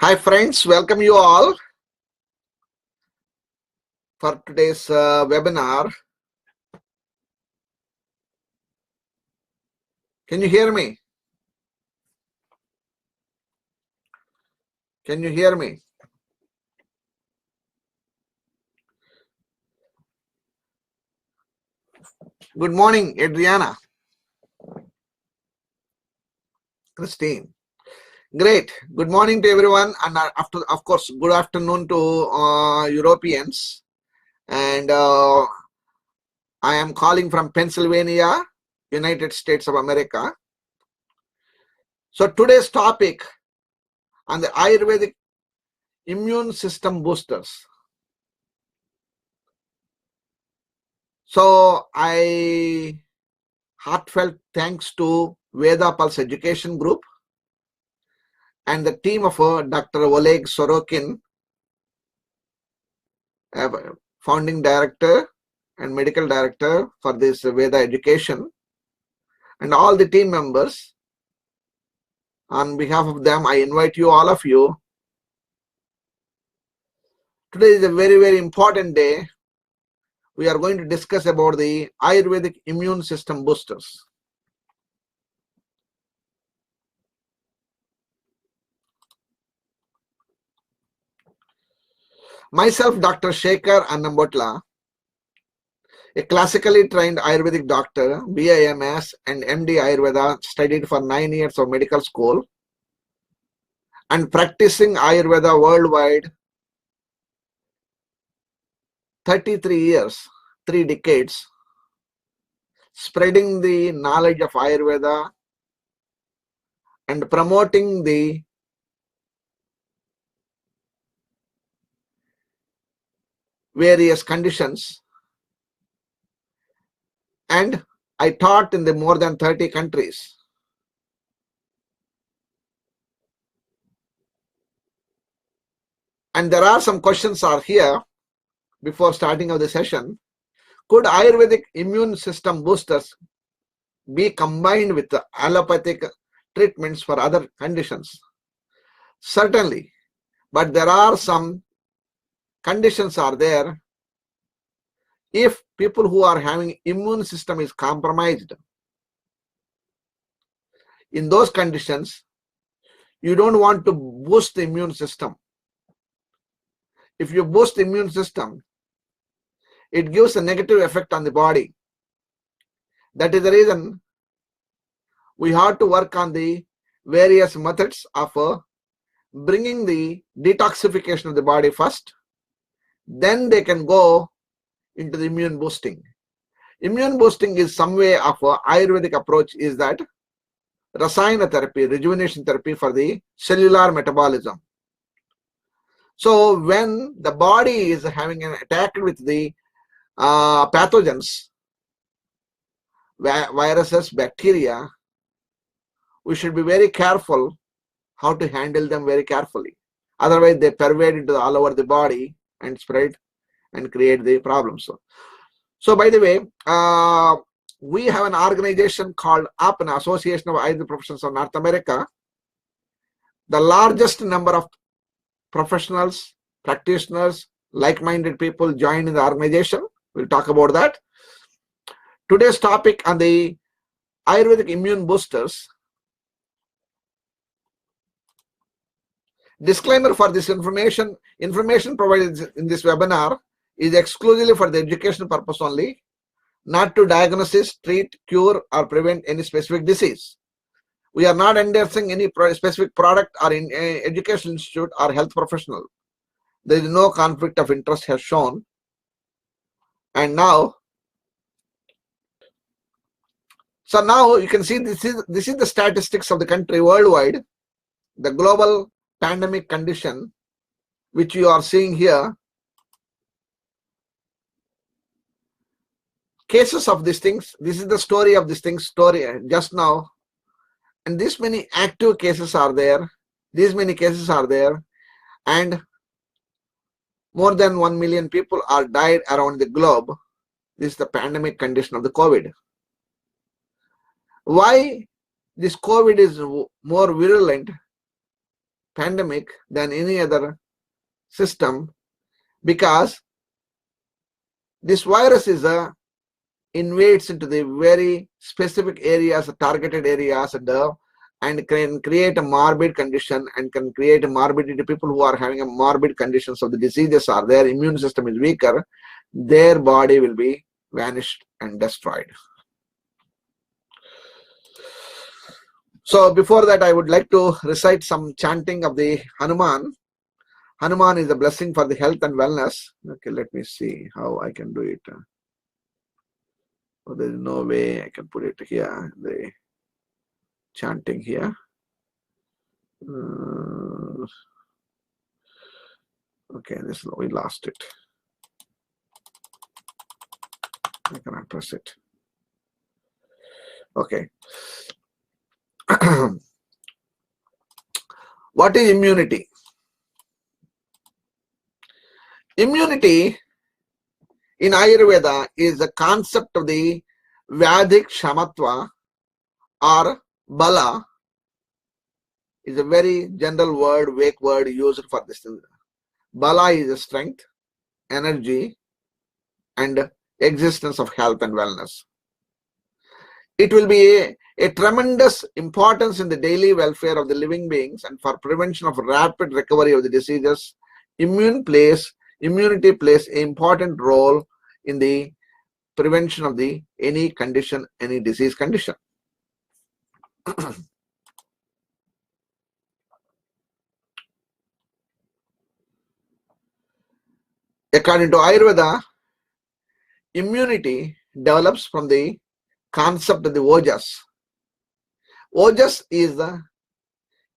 Hi friends, welcome you all for today's webinar. Can you hear me? Can you hear me? Good morning, Adriana. Christine. Great. Good morning to everyone, and of course, good afternoon to Europeans. And I am calling from Pennsylvania, United States of America. So today's topic on the Ayurvedic immune system boosters. So I heartfelt thanks to Veda Pulse Education Group and the team of Dr. Oleg Sorokin, founding director and medical director for this Veda education, and all the team members. On behalf of them, I invite you, all of you. Today is a very, very important day. We are going to discuss about the Ayurvedic immune system boosters. Myself, Dr. Shekhar Annambhotla, a classically trained Ayurvedic doctor, BAMS and MDAyurved, studied for 9 years of medical school and practicing Ayurveda worldwide 33 years, 3 decades, spreading the knowledge of Ayurveda and promoting the various conditions. And I taught in the more than 30 countries. And there are some questions are here before starting of the session. Could Ayurvedic immune system boosters be combined with the allopathic treatments for other conditions? Certainly, but there are some conditions are there. If people who are having immune system is compromised, in those conditions, you don't want to boost the immune system. If you boost the immune system, it gives a negative effect on the body. That is the reason we have to work on the various methods of bringing the detoxification of the body first. Then they can go into the immune boosting. Immune boosting is some way of Ayurvedic approach is that rasayana therapy, rejuvenation therapy for the cellular metabolism. So when the body is having an attack with the pathogens, viruses, bacteria, we should be very careful how to handle them very carefully. Otherwise, they pervade into all over the body and spread and create the problems. So by the way, we have an organization called APNA, Association of Ayurvedic Professionals of North America. The largest number of professionals, practitioners, like-minded people join in the organization. We'll talk about that. Today's topic on the Ayurvedic immune boosters. Disclaimer for this information provided in this webinar is exclusively for the educational purpose only, not to diagnose, treat, cure, or prevent any specific disease. We are not endorsing any specific product or in educational institute or health professional. There is no conflict of interest has shown. And now, so now you can see this is the statistics of the country worldwide, the global pandemic condition, which you are seeing here. Cases of these things, this is the story of this thing, just now. And this many active cases are there. These many cases are there. And more than 1 million people are died around the globe. This is the pandemic condition of the COVID. Why this COVID is more virulent? pandemic than any other system, because this virus is invades into the very specific areas, targeted areas, and can create a morbid condition and can create a morbidity. People who are having a morbid conditions of the diseases are their immune system is weaker, their body will be vanished and destroyed. So before that, I would like to recite some chanting of the Hanuman. Hanuman is a blessing for the health and wellness. Okay, let me see how I can do it. Oh, there is no way I can put it here, the chanting here. Okay, we lost it. I cannot press it. Okay. What is immunity? Immunity in Ayurveda is the concept of the vyadhiksamatwa or Bala. Is a very general word, vague word used for this. Bala is a strength, energy, and existence of health and wellness. It will be a tremendous importance in the daily welfare of the living beings and for prevention of rapid recovery of the diseases. Immunity plays an important role in the prevention of any condition, any disease condition. According to Ayurveda, immunity develops from the concept of the Ojas. Ojas is the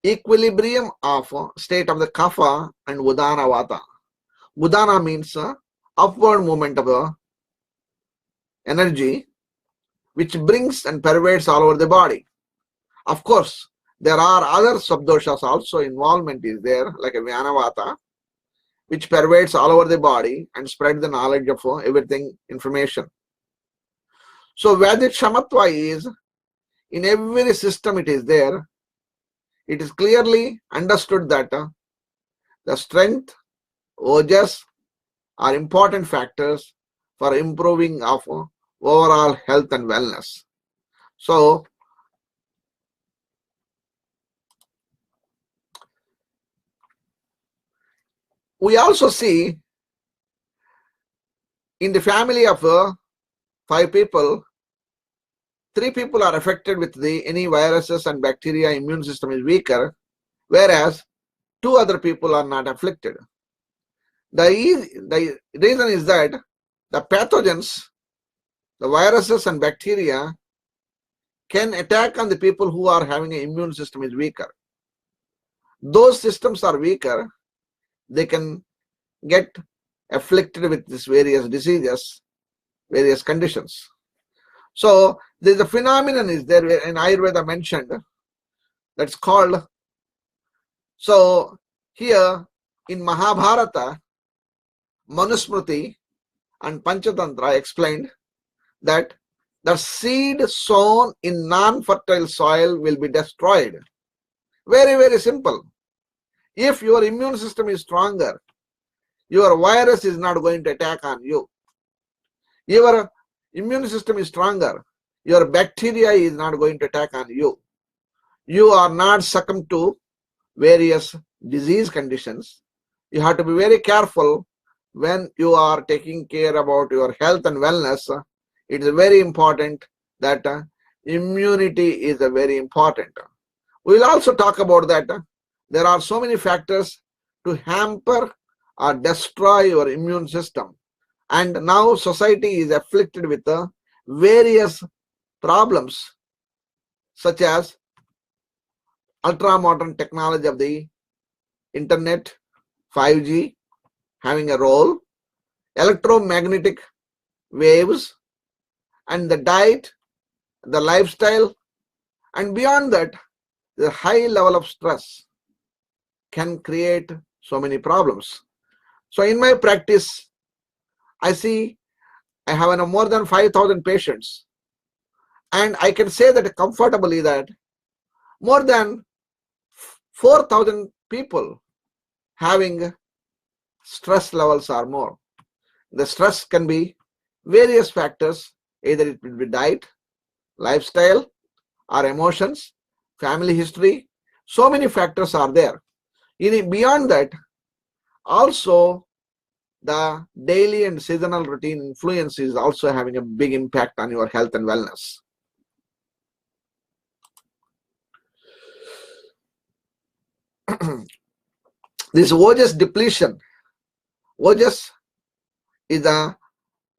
equilibrium of state of the kapha and udana vata. Udana means upward movement of the energy which brings and pervades all over the body. Of course, there are other subdoshas also, involvement is there, like a vyanavata, which pervades all over the body and spread the knowledge of everything, information. So vyadhiksamatwa is in every system it is there. It is clearly understood that the strength, ojas are important factors for improving of overall health and wellness. So we also see in the family of 5 people, 3 people are affected with any viruses and bacteria, immune system is weaker, whereas 2 other people are not afflicted. The reason is that the pathogens, the viruses and bacteria can attack on the people who are having an immune system is weaker. Those systems are weaker, they can get afflicted with these various diseases, various conditions. So there is a phenomenon is there in Ayurveda mentioned that's called, so here in Mahabharata, Manusmriti and Panchatantra explained that the seed sown in non-fertile soil will be destroyed. Very, very simple. If your immune system is stronger, your virus is not going to attack on you. Your immune system is stronger, your bacteria is not going to attack on you. You are not succumb to various disease conditions. You have to be very careful when you are taking care about your health and wellness. It is very important that immunity is very important. We will also talk about that there are so many factors to hamper or destroy your immune system. And now society is afflicted with various problems such as ultra-modern technology of the internet, 5G having a role, electromagnetic waves, and the diet, the lifestyle, and beyond that, the high level of stress can create so many problems. So in my practice, I see I have more than 5,000 patients, and I can say that comfortably that more than 4,000 people having stress levels are more. The stress can be various factors, either it will be diet, lifestyle, or emotions, family history. So many factors are there. Beyond that, also the daily and seasonal routine influence is also having a big impact on your health and wellness. This Ojas depletion. Ojas is the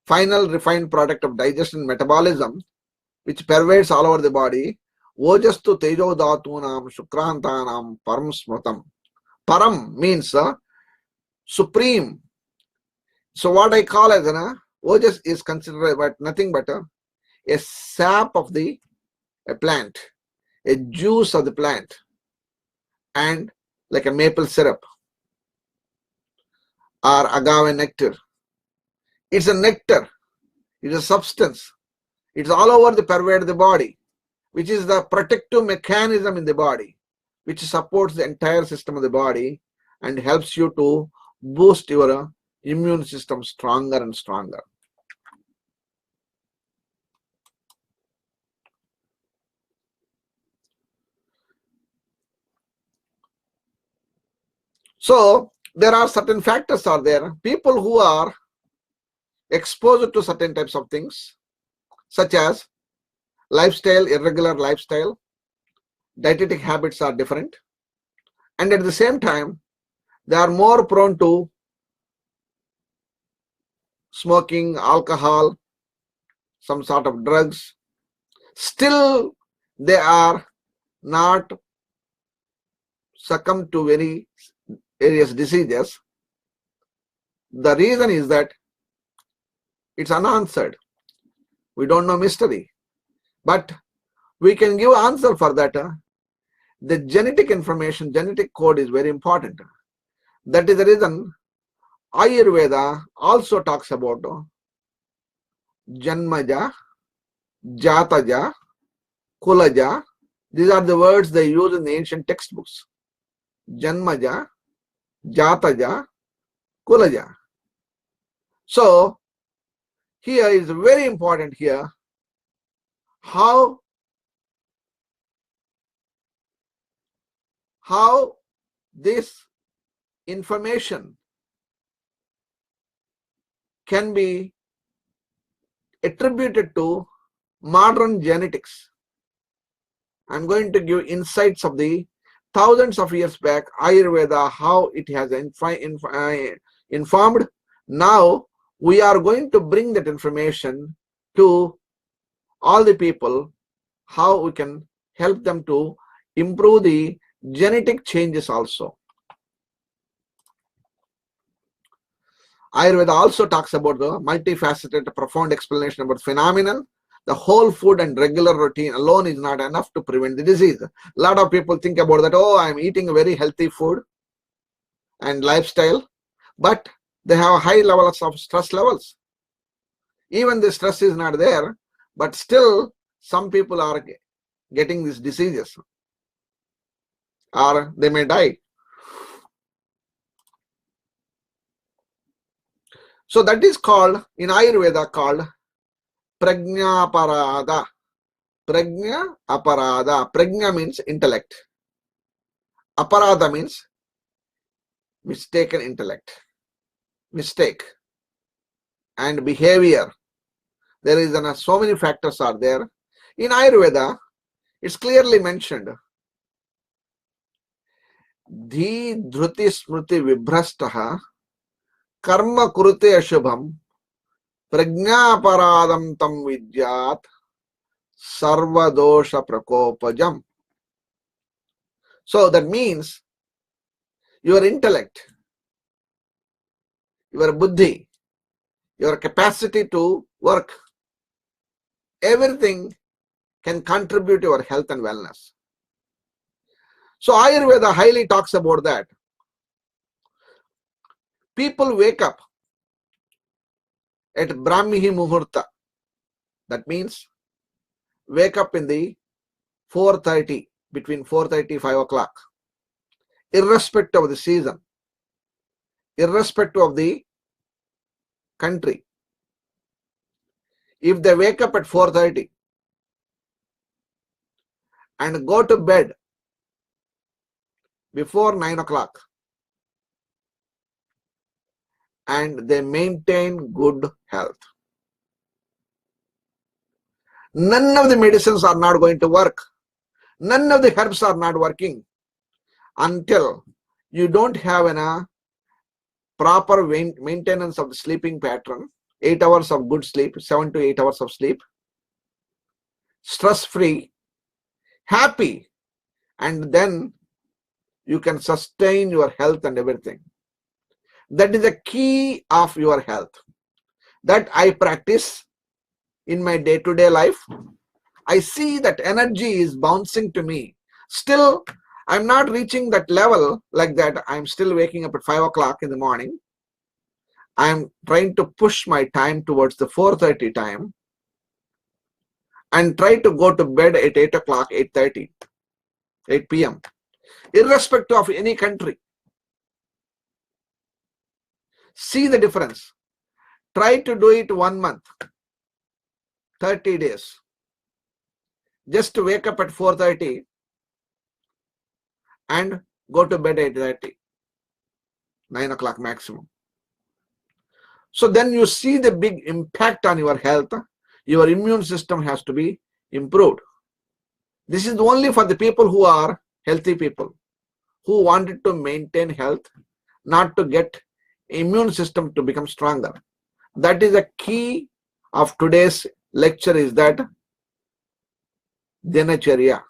final refined product of digestion and metabolism which pervades all over the body. Ojastu tejo dhatunam shukrantanam param smrutam. Param means supreme. So what I call as Ojas is considered but nothing but a sap of a plant, a juice of the plant, and like a maple syrup or agave nectar. It's a nectar, it's a substance. It's all over the pervade the body, which is the protective mechanism in the body, which supports the entire system of the body and helps you to boost your immune system stronger and stronger. So there are certain factors are there. People who are exposed to certain types of things, such as lifestyle, irregular lifestyle, dietetic habits are different, and at the same time they are more prone to smoking, alcohol, some sort of drugs. Still they are not succumb to very various diseases. The reason is that it's unanswered. We don't know mystery, but we can give answer for that. The genetic information, genetic code is very important. That is the reason Ayurveda also talks about Janmaja, Jataja, Kulaja. These are the words they use in the ancient textbooks. Janmaja, Jataja, Kulaja. So here is very important here how this information can be attributed to modern genetics. I'm going to give insights of the thousands of years back Ayurveda, how it has informed. Now we are going to bring that information to all the people, how we can help them to improve the genetic changes also. Ayurveda also talks about the multifaceted, profound explanation about phenomenon. The whole food and regular routine alone is not enough to prevent the disease. A lot of people think about that, oh, I'm eating a very healthy food and lifestyle, but they have high levels of stress levels. Even the stress is not there, but still some people are getting these diseases or they may die. So that is called, in Ayurveda, called Prajna Aparada. Prajna Aparada. Prajna means intellect. Aparada means mistaken intellect, mistake, and behavior. There is so many factors are there. In Ayurveda, it's clearly mentioned. Dhi dhruti smriti vibhrastaha karma kurute ashubham prajna paradam tam vidyat sarva dosha prakopajam. So that means your intellect, your buddhi, your capacity to work, everything can contribute to your health and wellness. So Ayurveda highly talks about that. People wake up at Brahmihi Muhurta. That means wake up in the 4:30, between 4:30 5 o'clock. irrespective of the season, irrespective of the country. If they wake up at 4:30 and go to bed before 9 o'clock and they maintain good health, none of the medicines are not going to work. None of the herbs are not working until you don't have a proper maintenance of the sleeping pattern, 8 hours of good sleep, 7 to 8 hours of sleep, stress-free, happy, and then you can sustain your health and everything. That is the key of your health. That I practice in my day-to-day life. I see that energy is bouncing to me. Still, I'm not reaching that level like that. I'm still waking up at 5 o'clock in the morning. I'm trying to push my time towards the 4:30 time and try to go to bed at 8 o'clock, 8:30, 8 p.m. irrespective of any country. See the difference. Try to do it 1 month, 30 days. Just to wake up at 4:30 and go to bed at 8:30, 9 o'clock maximum. So then you see the big impact on your health. Your immune system has to be improved. This is only for the people who are healthy people, who wanted to maintain health, not to get immune system to become stronger. That is the key of today's lecture, is that Dinacharya.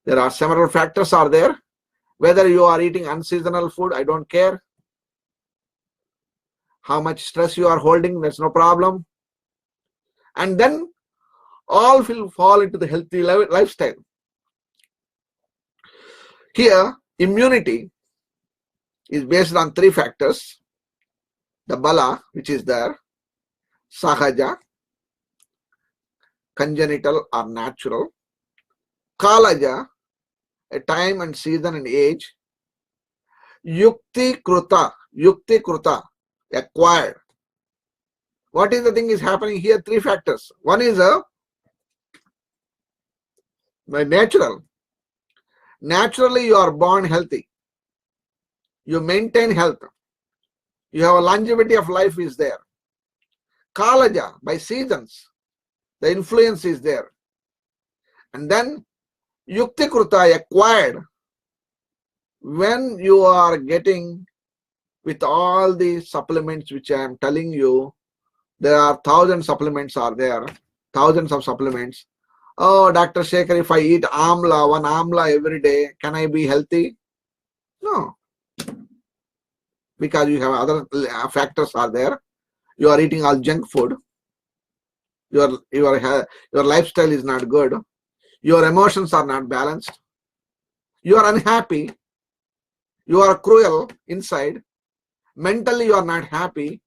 There are several factors are there. Whether you are eating unseasonal food, I don't care. How much stress you are holding, that's no problem. And then all will fall into the healthy lifestyle. Here, immunity is based on 3 factors. The Bala, which is there, Sahaja, congenital or natural, Kalaja, a time and season and age, Yuktikruta, acquired. What is the thing is happening here? 3 factors. One is natural. Naturally, you are born healthy. You maintain health. You have a longevity of life is there. Kalaja, by seasons, the influence is there. And then Yuktikruta, acquired, when you are getting with all the supplements which I am telling you, there are 1,000 supplements are there, thousands of supplements. Oh, Dr. Shekhar, if I eat amla, 1 amla every day, can I be healthy? No. Because you have other factors are there. You are eating all junk food. Your lifestyle is not good. Your emotions are not balanced. You are unhappy. You are cruel inside. Mentally, you are not happy.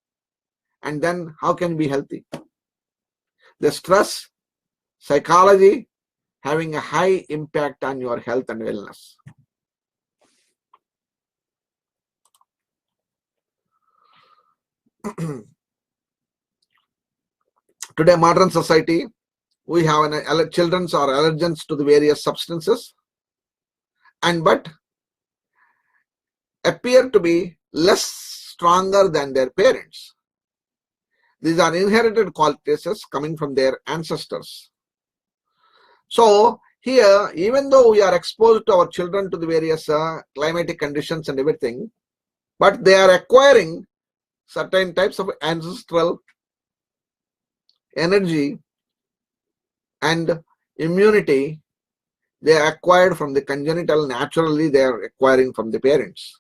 And then how can you be healthy? The stress, psychology, having a high impact on your health and wellness. Today, modern society, we have children are allergens to the various substances, but appear to be less stronger than their parents. These are inherited qualities coming from their ancestors. So here, even though we are exposed to our children to the various climatic conditions and everything, but they are acquiring certain types of ancestral energy and immunity they are acquired from the congenital. Naturally, they are acquiring from the parents.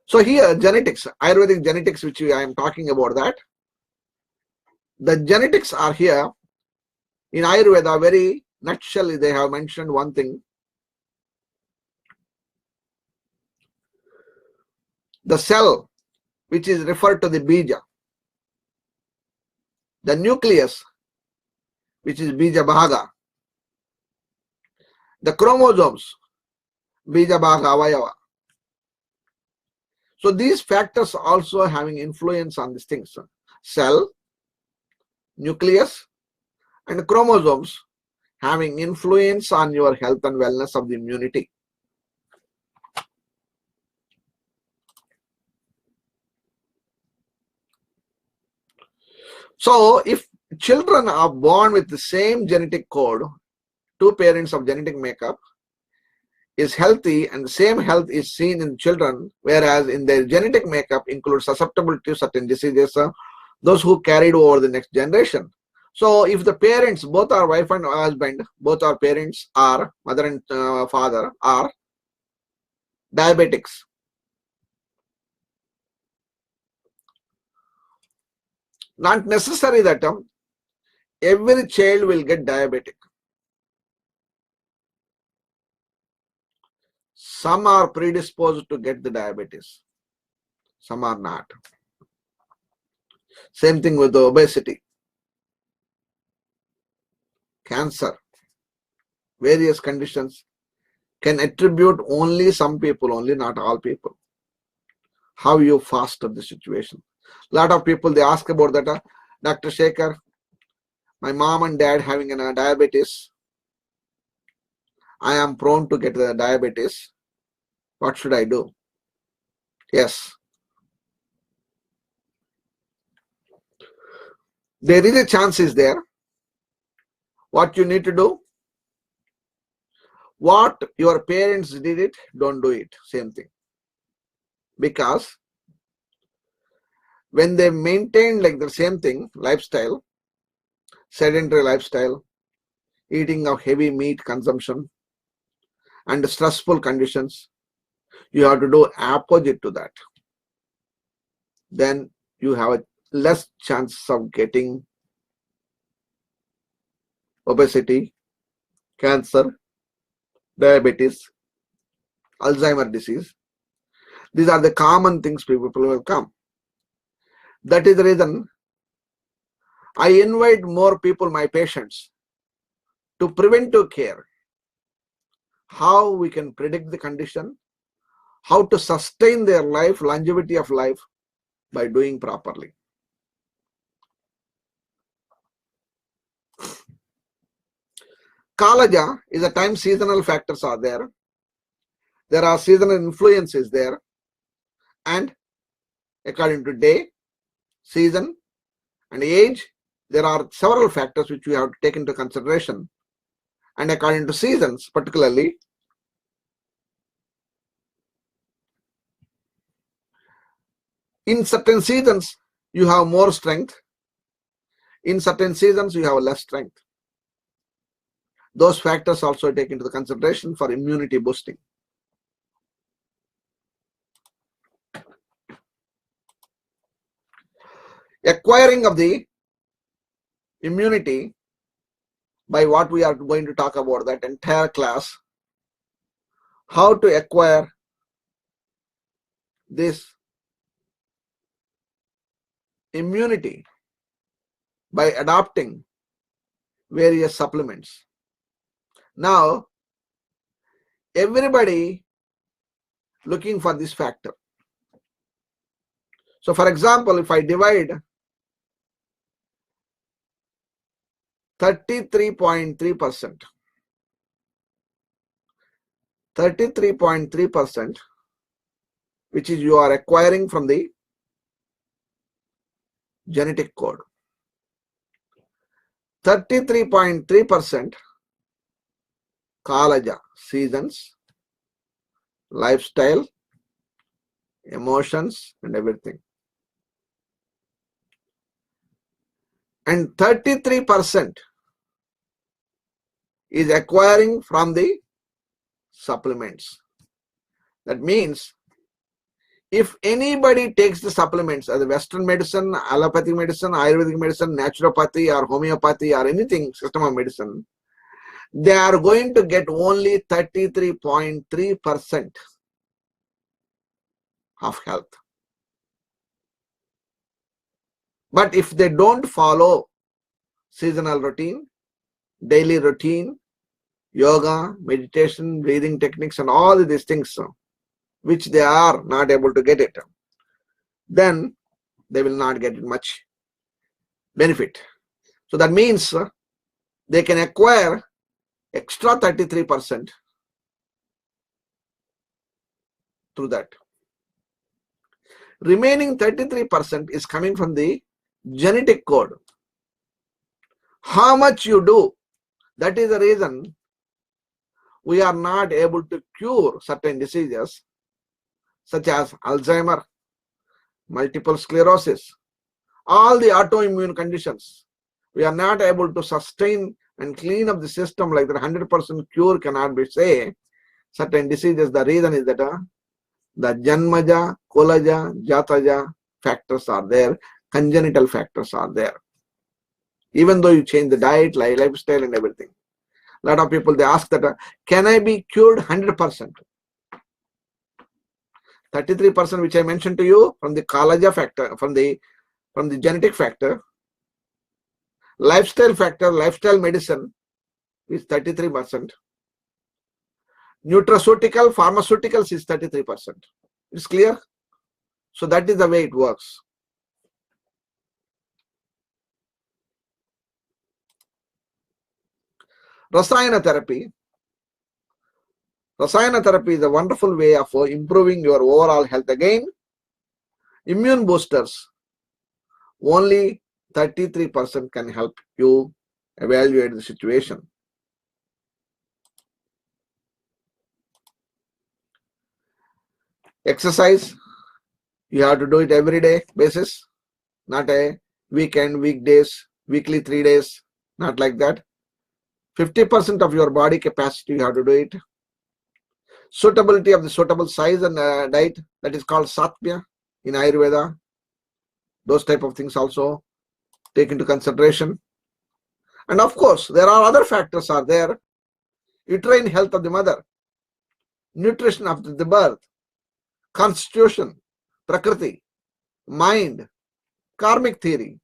So here, genetics, Ayurvedic genetics, which I am talking about, that the genetics are here in Ayurveda. Very nutshell, they have mentioned one thing. The cell which is referred to the bija. The nucleus, which is bija bhaga. The chromosomes, bija bhaga avayava. So these factors also having influence on these things. Cell, nucleus, and chromosomes having influence on your health and wellness of the immunity. So if children are born with the same genetic code, two parents of genetic makeup, is healthy and the same health is seen in children, whereas in their genetic makeup includes susceptibility to certain diseases, those who carried over the next generation. So if the parents, both are wife and husband, both our parents are, mother and father are diabetics, not necessary that every child will get diabetic. Some are predisposed to get the diabetes, some are not. Same thing with the obesity, cancer, various conditions can attribute only some people, only not all people. How you foster the situation. A lot of people, they ask about that, Dr. Shekhar, my mom and dad having a diabetes. I am prone to get the diabetes. What should I do? Yes. There is a chance is there. What you need to do? What your parents did it, don't do it. Same thing. Because when they maintain like the same thing, lifestyle, sedentary lifestyle, eating of heavy meat consumption, and stressful conditions, you have to do opposite to that. Then you have a less chance of getting obesity, cancer, diabetes, Alzheimer's disease. These are the common things people will come. That is the reason I invite more people, my patients, to preventive care. How we can predict the condition, how to sustain their life, longevity of life by doing properly. Kalaja is a time seasonal factors are there. There are seasonal influences there, and according to day, season, and age, there are several factors which we have to take into consideration. And according to seasons, particularly, in certain seasons you have more strength, in certain seasons you have less strength. Those factors also take into the consideration for immunity boosting. Acquiring of the immunity by what we are going to talk about that entire class, how to acquire this immunity by adopting various supplements. Now, everybody looking for this factor. So, for example, if I divide 33.3%, 33.3%, which is you are acquiring from the genetic code. 33.3% Kalaja, seasons, lifestyle, emotions, and everything. And 33% is acquiring from the supplements. That means if anybody takes the supplements as a Western medicine, allopathic medicine, Ayurvedic medicine, naturopathy or homeopathy or anything system of medicine, they are going to get only 33.3% of health. But if they don't follow seasonal routine, daily routine, yoga, meditation, breathing techniques, and all these things, which they are not able to get it, then they will not get much benefit. So that means they can acquire extra 33% through that. Remaining 33% is coming from the genetic code. How much you do, that is the reason we are not able to cure certain diseases such as Alzheimer, multiple sclerosis, all the autoimmune conditions. We are not able to sustain and clean up the system like that. 100% cure cannot be say certain diseases. The reason is that the Janmaja, Kolaja, Jataja factors are there, congenital factors are there. Even though you change the diet, lifestyle and everything. A lot of people, they ask that, can I be cured 100%? 33% which I mentioned to you from the Kalaja factor, from the genetic factor, lifestyle factor, lifestyle medicine is 33%. Nutraceutical, pharmaceuticals is 33%. It's clear? So that is the way it works. Rasayana therapy. Rasayana therapy is a wonderful way of improving your overall health. Again, immune boosters, only 33% can help you evaluate the situation. Exercise, you have to do it every day basis, not a weekend, weekdays, weekly 3 days, not like that. 50% of your body capacity you have to do it. Suitability of the suitable size and diet, that is called Satya in Ayurveda. Those type of things also take into consideration. And of course, there are other factors are there. Uterine health of the mother, nutrition after the birth, constitution, prakriti, mind, karmic theory,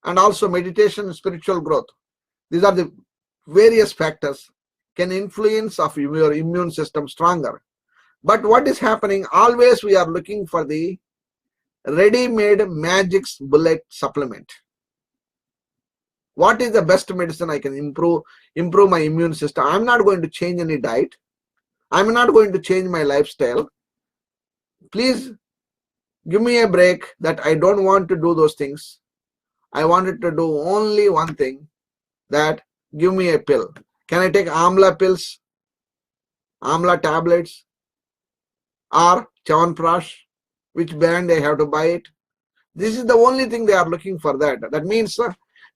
and also meditation and spiritual growth. These are the various factors can influence of your immune system stronger. But what is happening, always we are looking for the ready-made magic bullet supplement. What is the best medicine I can improve my immune system? I'm not going to change any diet. I'm not going to change my lifestyle. Please give me a break that I don't want to do those things. I wanted to do only one thing, that give me a pill. Can I take amla pills, amla tablets, or chawanprash? Which brand I have to buy it? This is the only thing they are looking for that. That means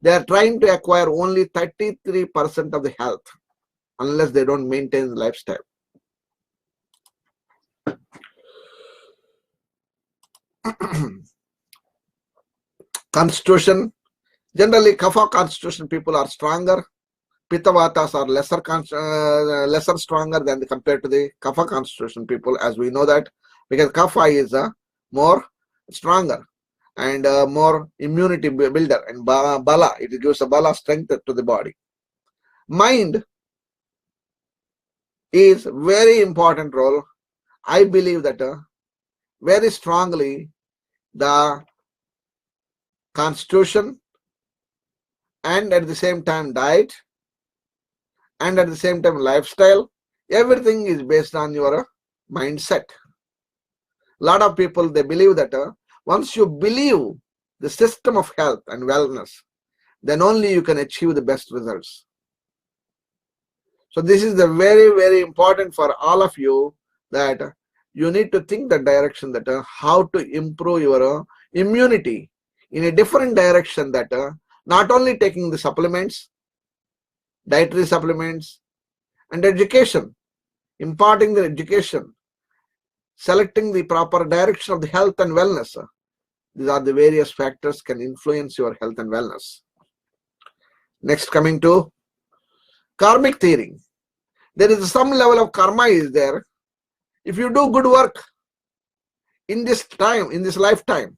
they are trying to acquire only 33% of the health unless they don't maintain the lifestyle. Constitution. Generally, kapha constitution people are stronger. Pitta vatas are lesser stronger than compared to the kapha constitution people, as we know that, because kapha is more stronger and more immunity builder, and bala, it gives a bala strength to the body. Mind is very important role. I believe that very strongly the constitution and at the same time diet and at the same time lifestyle, everything is based on your mindset. A lot of people, they believe that once you believe the system of health and wellness, then only you can achieve the best results. So this is the very, very important for all of you, that you need to think the direction that how to improve your immunity in a different direction, that not only taking the supplements, dietary supplements, and education, imparting the education, selecting the proper direction of the health and wellness. These are the various factors can influence your health and wellness. Next, coming to karmic theory. There is some level of karma is there. If you do good work in this time, in this lifetime,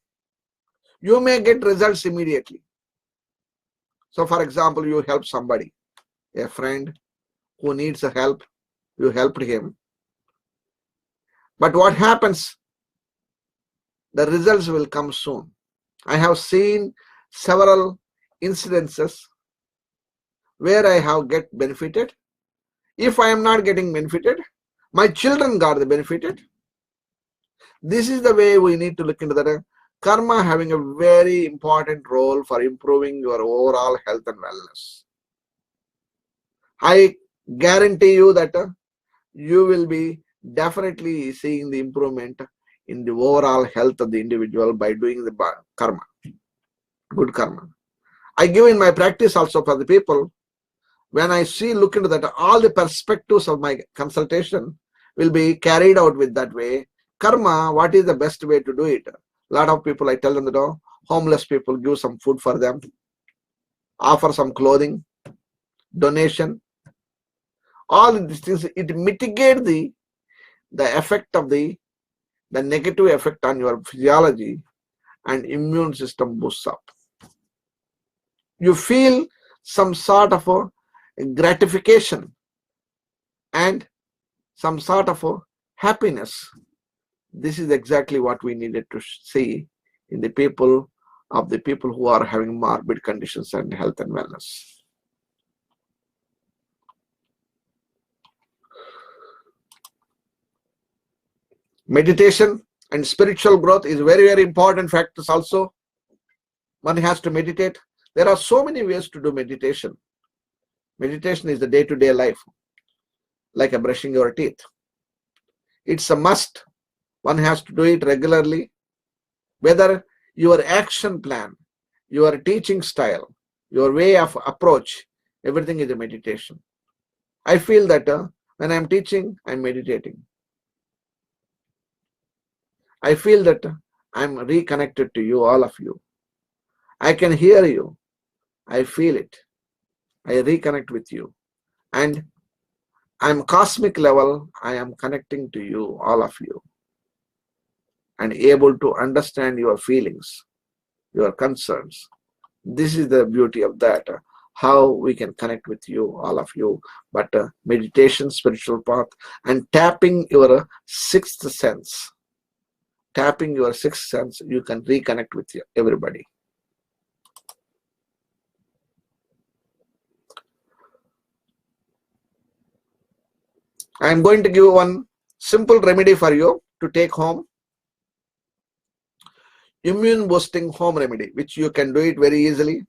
you may get results immediately. So for example, you help somebody, a friend who needs help, you helped him. But what happens? The results will come soon. I have seen several incidences where I have get benefited. If I am not getting benefited, my children got the benefited. This is the way we need to look into that. Karma having a very important role for improving your overall health and wellness. I guarantee you that you will be definitely seeing the improvement in the overall health of the individual by doing the karma, good karma. I give in my practice also for the people, when I look into that, all the perspectives of my consultation will be carried out with that way. Karma, what is the best way to do it? A lot of people, I tell them that homeless people, give some food for them, offer some clothing, donation. All these things, it mitigates the effect of the negative effect on your physiology, and immune system boosts up. You feel some sort of a gratification and some sort of a happiness. This is exactly what we needed to see in the people who are having morbid conditions and health and wellness. Meditation and spiritual growth is very, very important factors also. One has to meditate. There are so many ways to do meditation. Meditation is the day-to-day life, like a brushing your teeth. It's a must. One has to do it regularly. Whether your action plan, your teaching style, your way of approach, everything is a meditation. I feel that when I'm teaching, I'm meditating. I feel that I'm reconnected to you, all of you. I can hear you. I feel it. I reconnect with you. And I'm cosmic level. I am connecting to you, all of you, and able to understand your feelings, your concerns. This is the beauty of that, how we can connect with you, all of you. But meditation, spiritual path, and tapping your sixth sense. Tapping your sixth sense, you can reconnect with everybody. I am going to give one simple remedy for you to take home. Immune boosting home remedy, which you can do it very easily.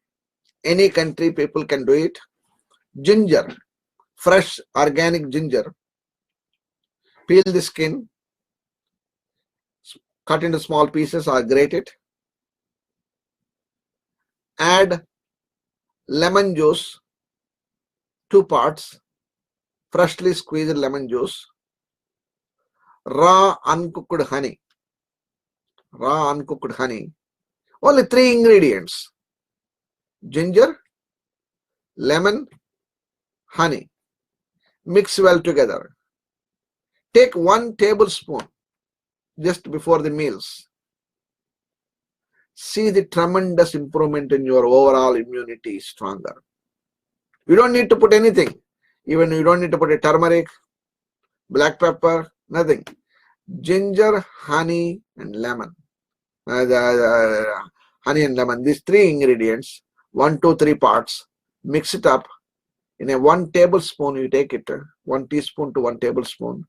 Any country people can do it. Ginger, fresh organic ginger. Peel the skin, cut into small pieces or grate it. Add lemon juice, 2 parts, freshly squeezed lemon juice, raw uncooked honey. Raw uncooked honey. Only 3 ingredients: ginger, lemon, honey. Mix well together. Take 1 tablespoon just before the meals. See the tremendous improvement in your overall immunity is stronger. You don't need to put anything. Even you don't need to put a turmeric, black pepper, nothing. Ginger, honey, and lemon. Honey and lemon, these 3 ingredients, 1, 2, 3 parts, mix it up. In a 1 tablespoon, you take it, 1 teaspoon to 1 tablespoon.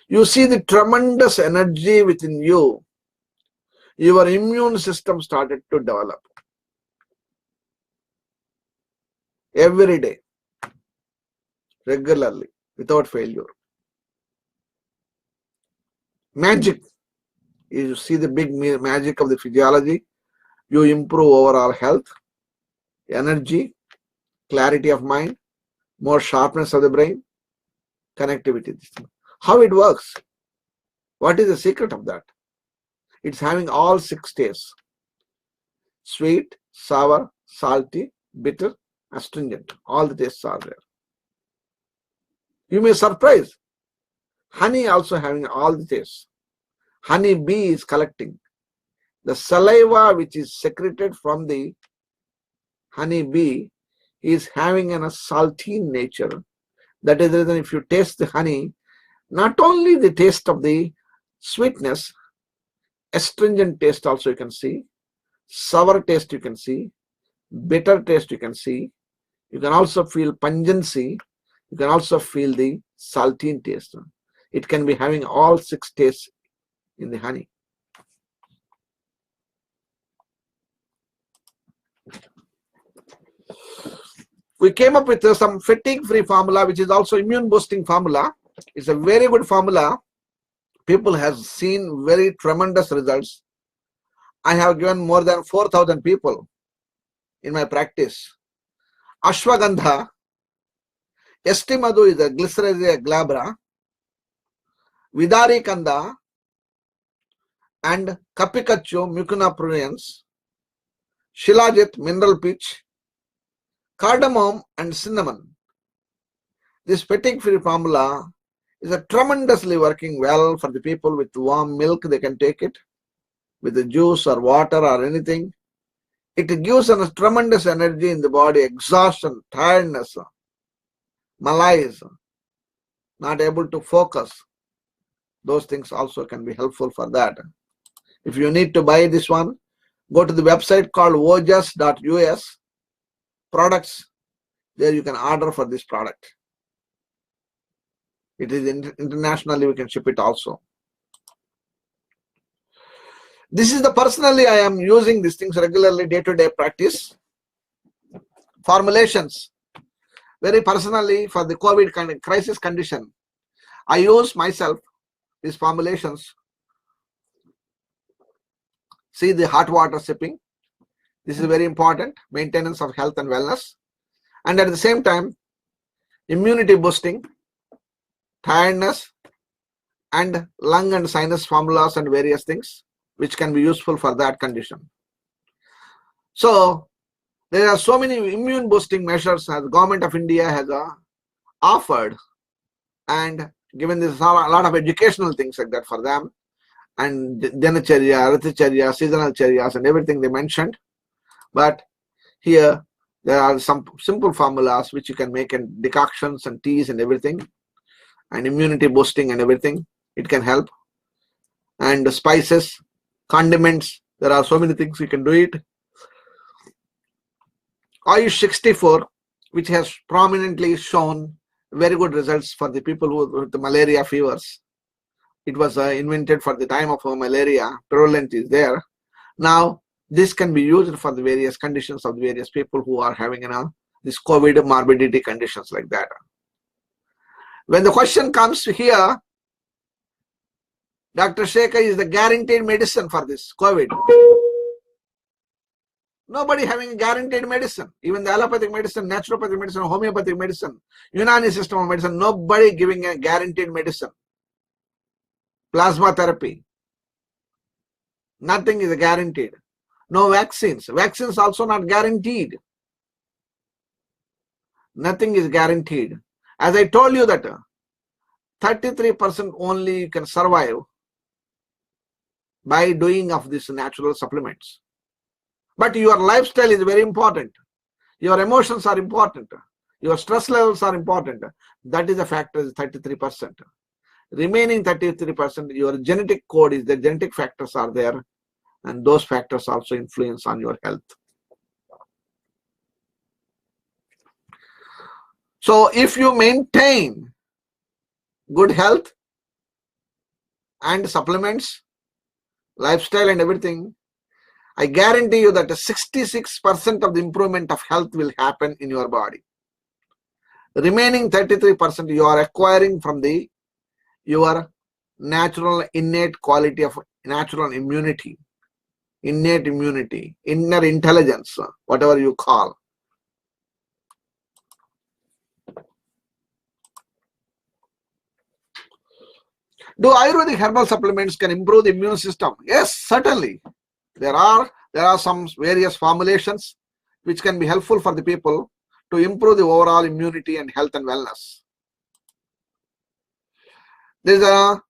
You see the tremendous energy within you. Your immune system started to develop. Every day, regularly, without failure. Magic. You see the big magic of the physiology. You improve overall health, energy, clarity of mind, more sharpness of the brain, connectivity. How it works? What is the secret of that? It's having all 6 tastes: sweet, sour, salty, bitter, astringent. All the tastes are there. You may surprise. Honey also having all the tastes. Honey bee is collecting. The saliva which is secreted from the honey bee is having a saltine nature. That is the reason if you taste the honey, not only the taste of the sweetness, astringent taste also you can see, sour taste you can see, bitter taste you can see, you can also feel pungency, you can also feel the saltine taste. It can be having all 6 tastes in the honey. We came up with some fatigue-free formula, which is also immune-boosting formula. It's a very good formula. People have seen very tremendous results. I have given more than 4,000 people in my practice. Ashwagandha, Estimadu is a Glyceria glabra, Vidari Kanda, and Kapikachu Mucuna pruriens, Shilajit mineral pitch, cardamom and cinnamon. This fatigue-free formula is a tremendously working well for the people with warm milk. They can take it with the juice or water or anything. It gives a tremendous energy in the body, exhaustion, tiredness, malaise, not able to focus. Those things also can be helpful for that. If you need to buy this one, go to the website called ojas.us. Products, there you can order for this product. It is internationally, we can ship it also. This is the personally I am using these things regularly, day-to-day practice. Formulations, very personally for the COVID crisis condition, I use myself these formulations. See the hot water sipping. This is very important, maintenance of health and wellness. And at the same time, immunity boosting, tiredness, and lung and sinus formulas and various things which can be useful for that condition. So there are so many immune boosting measures that the government of India has offered and given this a lot of educational things like that for them, and Dinacharya, Riticharya, seasonal charyas and everything they mentioned. But here there are some simple formulas which you can make in decoctions and teas and everything, and immunity boosting and everything. It can help. And the spices, condiments, there are so many things you can do it. Ayush 64, which has prominently shown very good results for the people who with the malaria fevers. It was invented for the time of malaria. Prevalent is there. Now this can be used for the various conditions of the various people who are having this COVID morbidity conditions like that. When the question comes here, Dr. Shekhar is the guaranteed medicine for this COVID. Nobody having a guaranteed medicine. Even the allopathic medicine, naturopathic medicine, homeopathic medicine, Unani system of medicine, nobody giving a guaranteed medicine. Plasma therapy, nothing is guaranteed. No vaccines. Vaccines also not guaranteed. Nothing is guaranteed. As I told you that 33% only you can survive by doing of these natural supplements. But your lifestyle is very important. Your emotions are important. Your stress levels are important. That is the factor, is 33%. Remaining 33%, your genetic code is the genetic factors are there, and those factors also influence on your health. So if you maintain good health and supplements, lifestyle and everything, I guarantee you that 66% of the improvement of health will happen in your body. Remaining 33% you are acquiring from your natural innate quality of natural immunity, innate immunity, inner intelligence, whatever you call. Do Ayurvedic herbal supplements can improve the immune system? Yes, certainly. There are some various formulations which can be helpful for the people to improve the overall immunity and health and wellness. There is a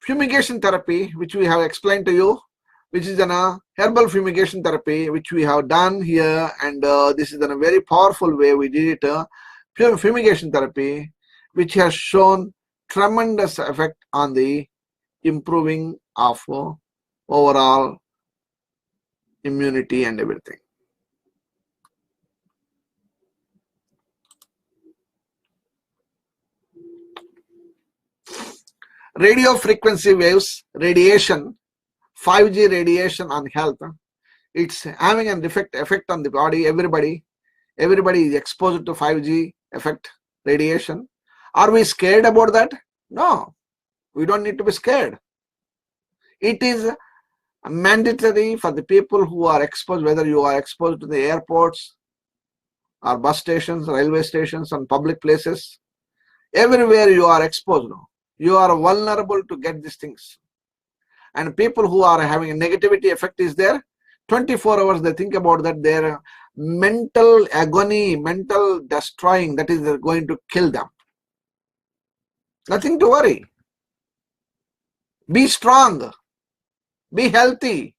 fumigation therapy which we have explained to you. which is an herbal fumigation therapy, which we have done here, and this is in a very powerful way we did it, fumigation therapy, which has shown tremendous effect on the improving of overall immunity and everything. Radio frequency waves, radiation, 5G radiation on health, it's having an effect on the body. Everybody is exposed to 5G effect, radiation. Are we scared about that? No, we don't need to be scared. It is mandatory for the people who are exposed, whether you are exposed to the airports or bus stations, railway stations, and public places. Everywhere you are exposed, you are vulnerable to get these things. And people who are having a negativity effect is there, 24 hours they think about that, their mental agony, mental destroying, that is going to kill them. Nothing to worry. Be strong, be healthy,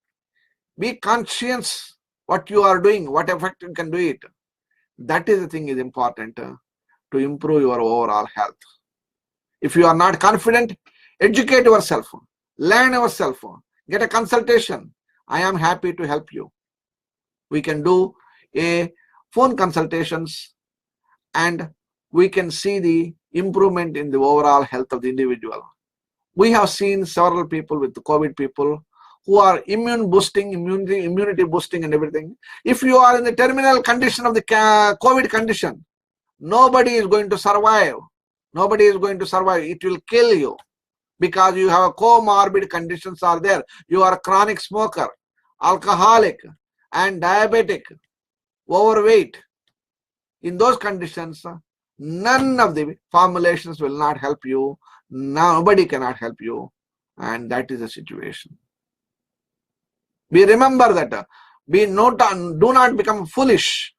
be conscious what you are doing, what effect you can do it. That is the thing is important to improve your overall health. If you are not confident, educate yourself, learn yourself, get a consultation. I am happy to help you. We can do a phone consultations and we can see the improvement in the overall health of the individual. We have seen several people with the COVID people who are immune boosting, immunity boosting and everything. If you are in the terminal condition of the COVID condition, nobody is going to survive. Nobody is going to survive. It will kill you because you have a comorbid conditions are there. You are a chronic smoker, alcoholic and diabetic, overweight. In those conditions, none of the formulations will not help you. Nobody cannot help you. And that is the situation. We remember that. Do not become foolish.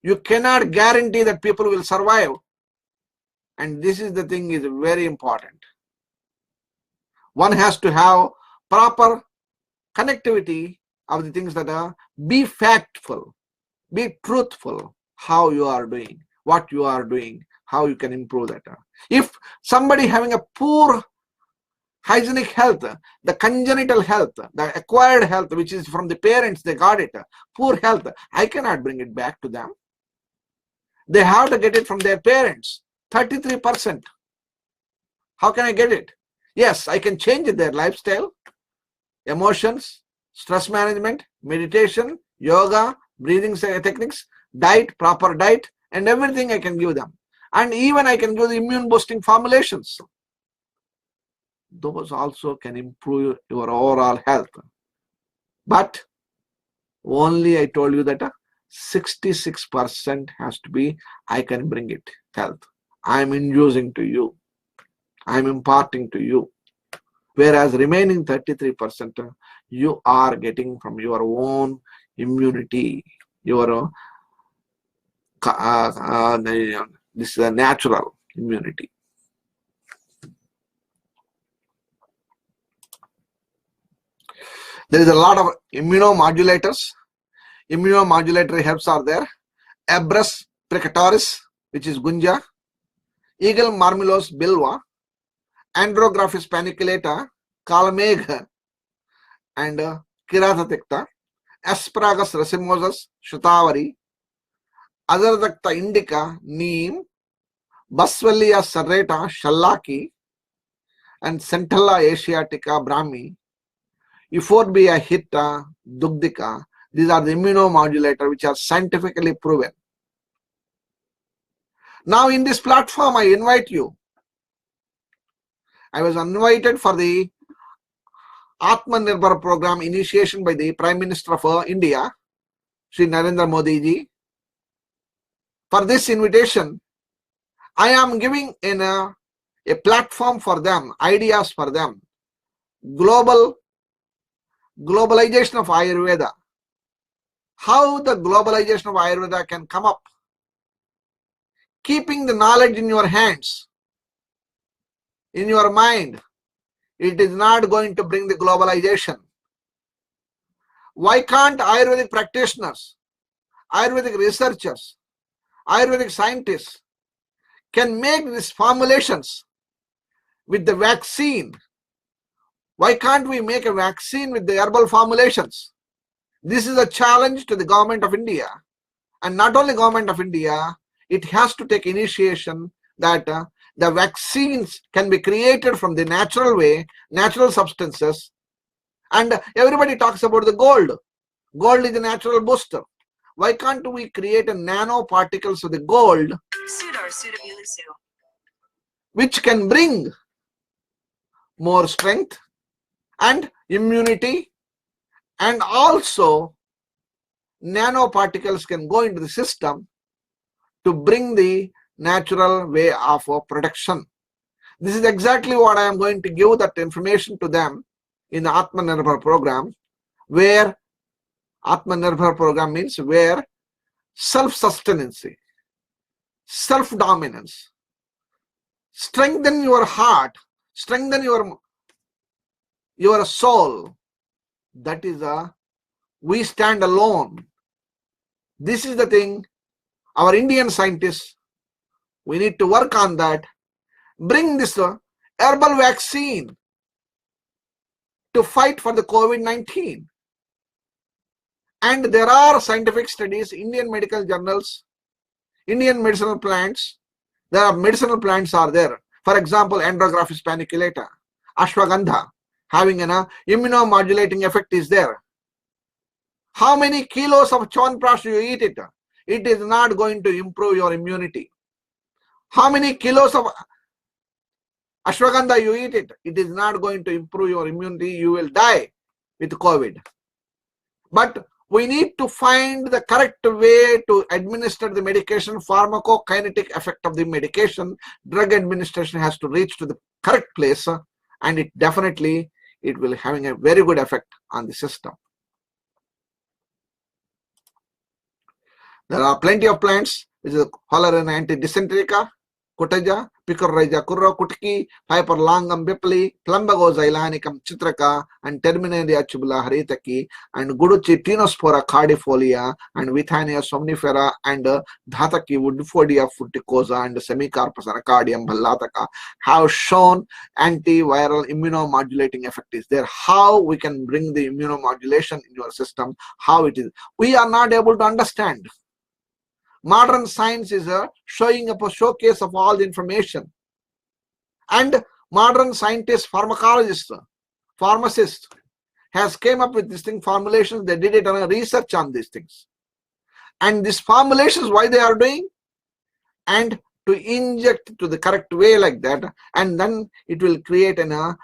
You cannot guarantee that people will survive. And this is the thing is very important. One has to have proper connectivity of the things that are, be factful, be truthful, how you are doing, what you are doing, how you can improve that. If somebody having a poor hygienic health, the congenital health, the acquired health, which is from the parents, they got it, poor health, I cannot bring it back to them. They have to get it from their parents, 33%. How can I get it? Yes, I can change their lifestyle, emotions, stress management, meditation, yoga, breathing techniques, diet, proper diet, and everything I can give them. And even I can give the immune boosting formulations. Those also can improve your overall health. But only I told you that 66% has to be, I can bring it, health. I am inducing to you. I am imparting to you. Whereas remaining 33%, you are getting from your own immunity, your this is a natural immunity. There is a lot of immunomodulators. Immunomodulatory herbs are there. Abrus precatoris, which is gunja. Eagle marmelos bilwa. Andrographis paniculata, Kalamegha, and Kirathatikta, Asparagus racemosus, Shatavari, Azardakta indica, Neem, Baswellia serrata, Shallaki, and Centella asiatica, Brahmi, Euphorbia hitta, Dugdika. These are the immunomodulators which are scientifically proven. Now in this platform, I invite you. I was invited for the Atmanirbhar program initiation by the Prime Minister of India, Shri Narendra Modi ji. For this invitation, I am giving in a platform for them, ideas for them. Globalization of Ayurveda. How the globalization of Ayurveda can come up. Keeping the knowledge in your hands, in your mind, It is not going to bring the globalization. Why can't Ayurvedic practitioners, Ayurvedic researchers, Ayurvedic scientists can make these formulations with the vaccine? Why can't we make a vaccine with the herbal formulations? This is a challenge to the government of India. And not only government of India, it has to take initiation that the vaccines can be created from the natural way, natural substances. And everybody talks about the gold. Gold is a natural booster. Why can't we create a nanoparticles of the gold which can bring more strength and immunity, and also nanoparticles can go into the system to bring the natural way of protection. This is exactly what I am going to give that information to them in the Atmanirbhar program, where Atmanirbhar program means where self-sustenance, self-dominance, strengthen your heart, strengthen your soul. That is we stand alone. This is the thing. Our Indian scientists, we need to work on that. Bring this herbal vaccine to fight for the COVID-19. And there are scientific studies, Indian medical journals, Indian medicinal plants. There are medicinal plants are there. For example, Andrographis paniculata, ashwagandha, having an immunomodulating effect is there. How many kilos of chyawanprash you eat it? It is not going to improve your immunity. How many kilos of ashwagandha you eat it? It is not going to improve your immunity. You will die with COVID. But we need to find the correct way to administer the medication, pharmacokinetic effect of the medication. Drug administration has to reach to the correct place, and it definitely will having a very good effect on the system. There are plenty of plants. This is Holarina antidysenterica, Kutaja, Picorraja Kurra Kutki, Hyperlangam Bipli, Plumbago Zailanicum Chitraka, and Terminalia Chibula Haritaki, and Guduchi Tinospora cardifolia, and Withania somnifera, and Dhataki Woodfordia fruticosa, and Semicarpus anacardium ballataka have shown antiviral immunomodulating effect is there. How we can bring the immunomodulation in your system, how it is. We are not able to understand. Modern science is showing up a showcase of all the information. And modern scientists, pharmacologists, pharmacists has came up with this thing, formulations. They did it on a research on these things. And these formulations, why they are doing? And to inject to the correct way like that. And then it will create a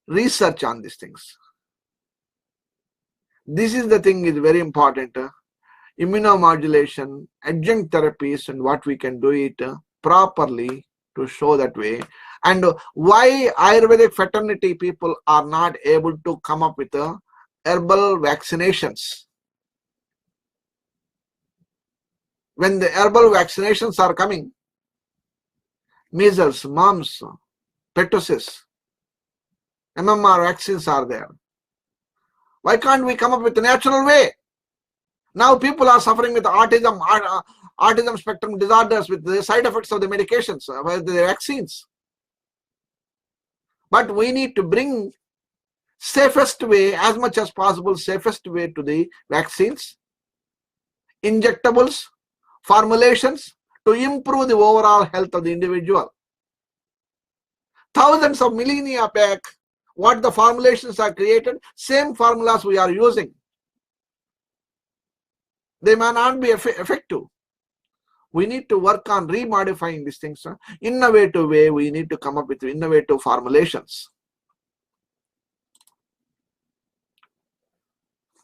research on these things. This is the thing is very important. Immunomodulation, adjunct therapies, and what we can do it properly to show that way. And why Ayurvedic fraternity people are not able to come up with herbal vaccinations. When the herbal vaccinations are coming, measles, mumps, pertussis, MMR vaccines are there. Why can't we come up with a natural way? Now people are suffering with autism spectrum disorders with the side effects of the medications, with the vaccines. But we need to bring safest way, as much as possible, safest way to the vaccines, injectables, formulations to improve the overall health of the individual. Thousands of millennia back, what the formulations are created, same formulas we are using. They may not be effective. We need to work on remodifying these things. Innovative way, we need to come up with innovative formulations.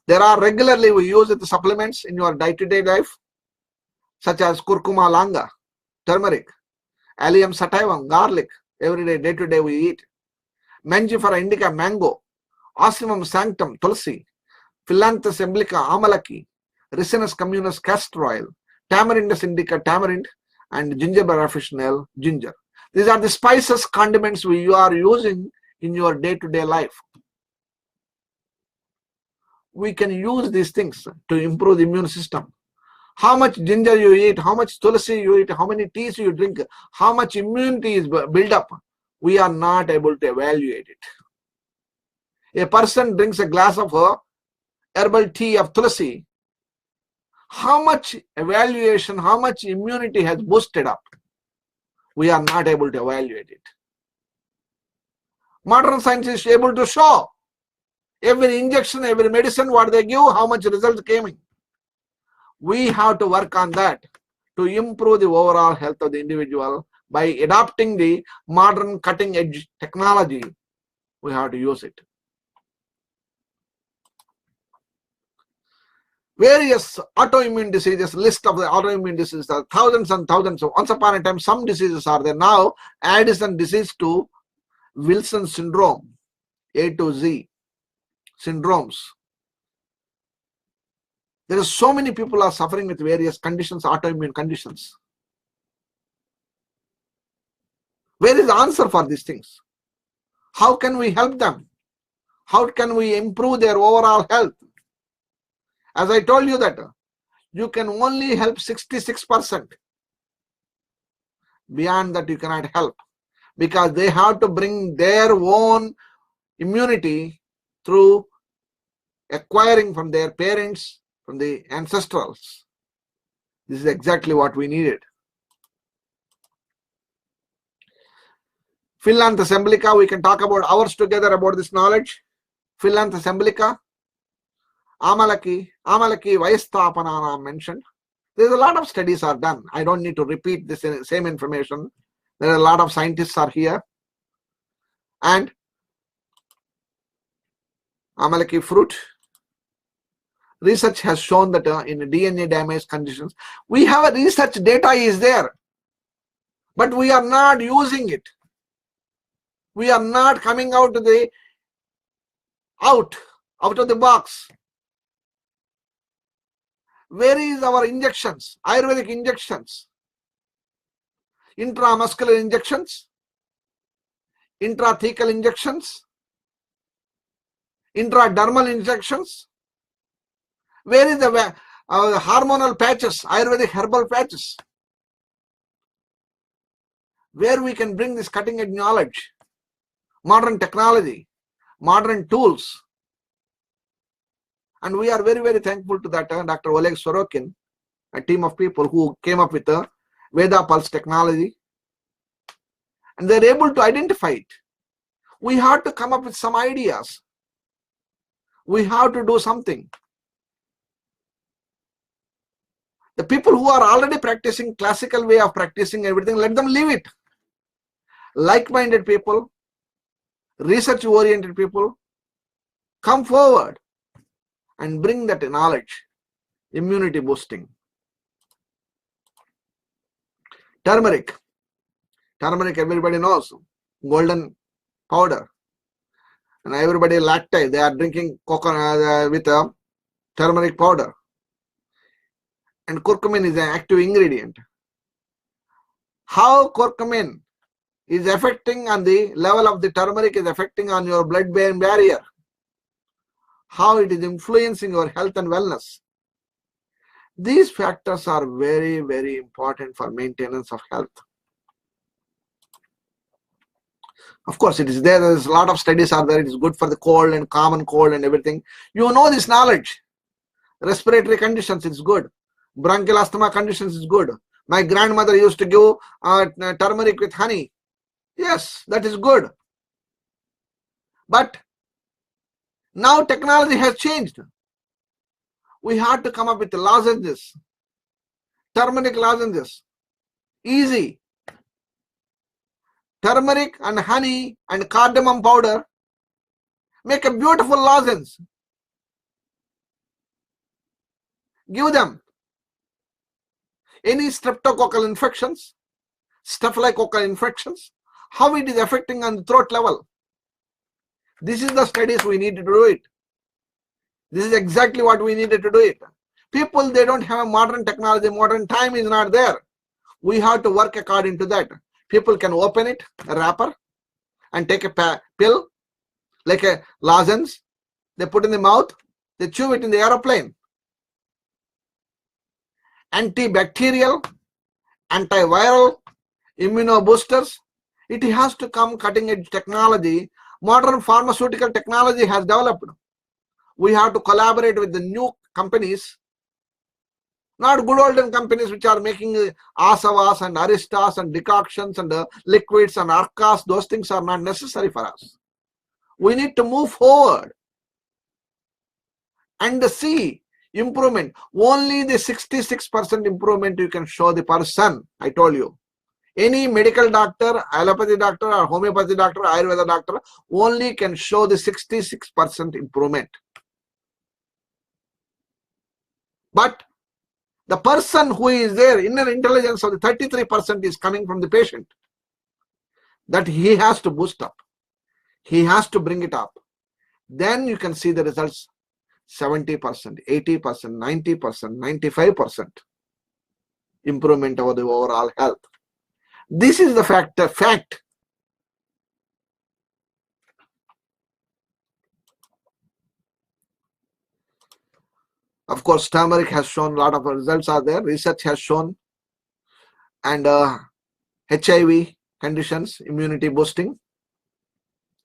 There are regularly we use the supplements in your day-to-day life, such as curcuma langa, turmeric, allium sativum, garlic. Every day, day-to-day we eat. Mangifera indica, mango, Ocimum sanctum, tulsi, Philanthus emblica, amalaki, Ricinus communis, castor oil, Tamarindus indica, tamarind, and Gingiber officinale, ginger. These are the spices, condiments we are using in your day-to-day life. We can use these things to improve the immune system. How much ginger you eat, how much tulsi you eat, how many teas you drink, how much immunity is built up, we are not able to evaluate it. A person drinks a glass of herbal tea of tulsi, how much evaluation, how much immunity has boosted up, we are not able to evaluate it. Modern science is able to show every injection, every medicine, what they give, how much results came in. We have to work on that to improve the overall health of the individual by adopting the modern cutting edge technology. We have to use it. Various autoimmune diseases, list of the autoimmune diseases are thousands and thousands. So once upon a time, some diseases are there. Now, Addison disease to Wilson syndrome, A to Z syndromes. There are so many people are suffering with various conditions, autoimmune conditions. Where is the answer for these things? How can we help them? How can we improve their overall health? As I told you that you can only help 66%. Beyond that you cannot help, because they have to bring their own immunity through acquiring from their parents, from the ancestrals. This is exactly what we needed. Philanthus emblica, we can talk about hours together about this knowledge. Philanthus emblica, Amalaki Vayasthapanana mentioned. There's a lot of studies are done. I don't need to repeat this same information. There are a lot of scientists are here. And Amalaki fruit. Research has shown that in DNA damage conditions, we have a research data is there, but we are not using it. We are not coming out of the box. Where is our injections, Ayurvedic injections? Intramuscular injections, intrathecal injections, intradermal injections. Where is the hormonal patches, Ayurvedic herbal patches? Where we can bring this cutting edge knowledge, modern technology, modern tools. And we are very, very thankful to that Dr. Oleg Sorokin, a team of people who came up with the Veda Pulse technology. And they're able to identify it. We have to come up with some ideas. We have to do something. The people who are already practicing classical way of practicing everything, let them leave it. Like-minded people, research-oriented people, come forward and bring that knowledge, immunity boosting. Turmeric. Turmeric, everybody knows, golden powder. And everybody lactate, they are drinking coconut with turmeric powder. And curcumin is an active ingredient. How curcumin is affecting on the level of the turmeric is affecting on your blood-brain barrier. How it is influencing your health and wellness. These factors are very, very important for maintenance of health. Of course, it is there. There's a lot of studies are there. It is good for the cold and common cold and everything. You know this knowledge. Respiratory conditions, it's good. Bronchial asthma conditions is good. My grandmother used to give turmeric with honey. Yes, that is good. But now technology has changed. We had to come up with the lozenges, turmeric lozenges. Easy. Turmeric and honey and cardamom powder make a beautiful lozenge. Give them. Any streptococcal infections, staphylococcal infections, how it is affecting on the throat level. This is the studies we need to do it. This is exactly what we needed to do it. People, they don't have a modern technology, modern time is not there. We have to work according to that. People can open it, a wrapper, and take a pill, like a lozenge, they put in the mouth, they chew it in the aeroplane. Antibacterial, antiviral, immunoboosters, it has to come cutting edge technology. Modern pharmaceutical technology has developed. We have to collaborate with the new companies, not good olden companies which are making asavas and aristas and decoctions and liquids and arcas. Those things are not necessary for us. We need to move forward and see improvement. Only the 66% improvement you can show the person. I told you. Any medical doctor, allopathy doctor or homeopathy doctor, Ayurveda doctor only can show the 66% improvement. But the person who is there, inner intelligence of the 33% is coming from the patient. That he has to boost up. He has to bring it up. Then you can see the results 70%, 80%, 90%, 95% improvement over the overall health. This is the fact. Of course, turmeric has shown a lot of results are there. Research has shown. And HIV conditions, immunity boosting.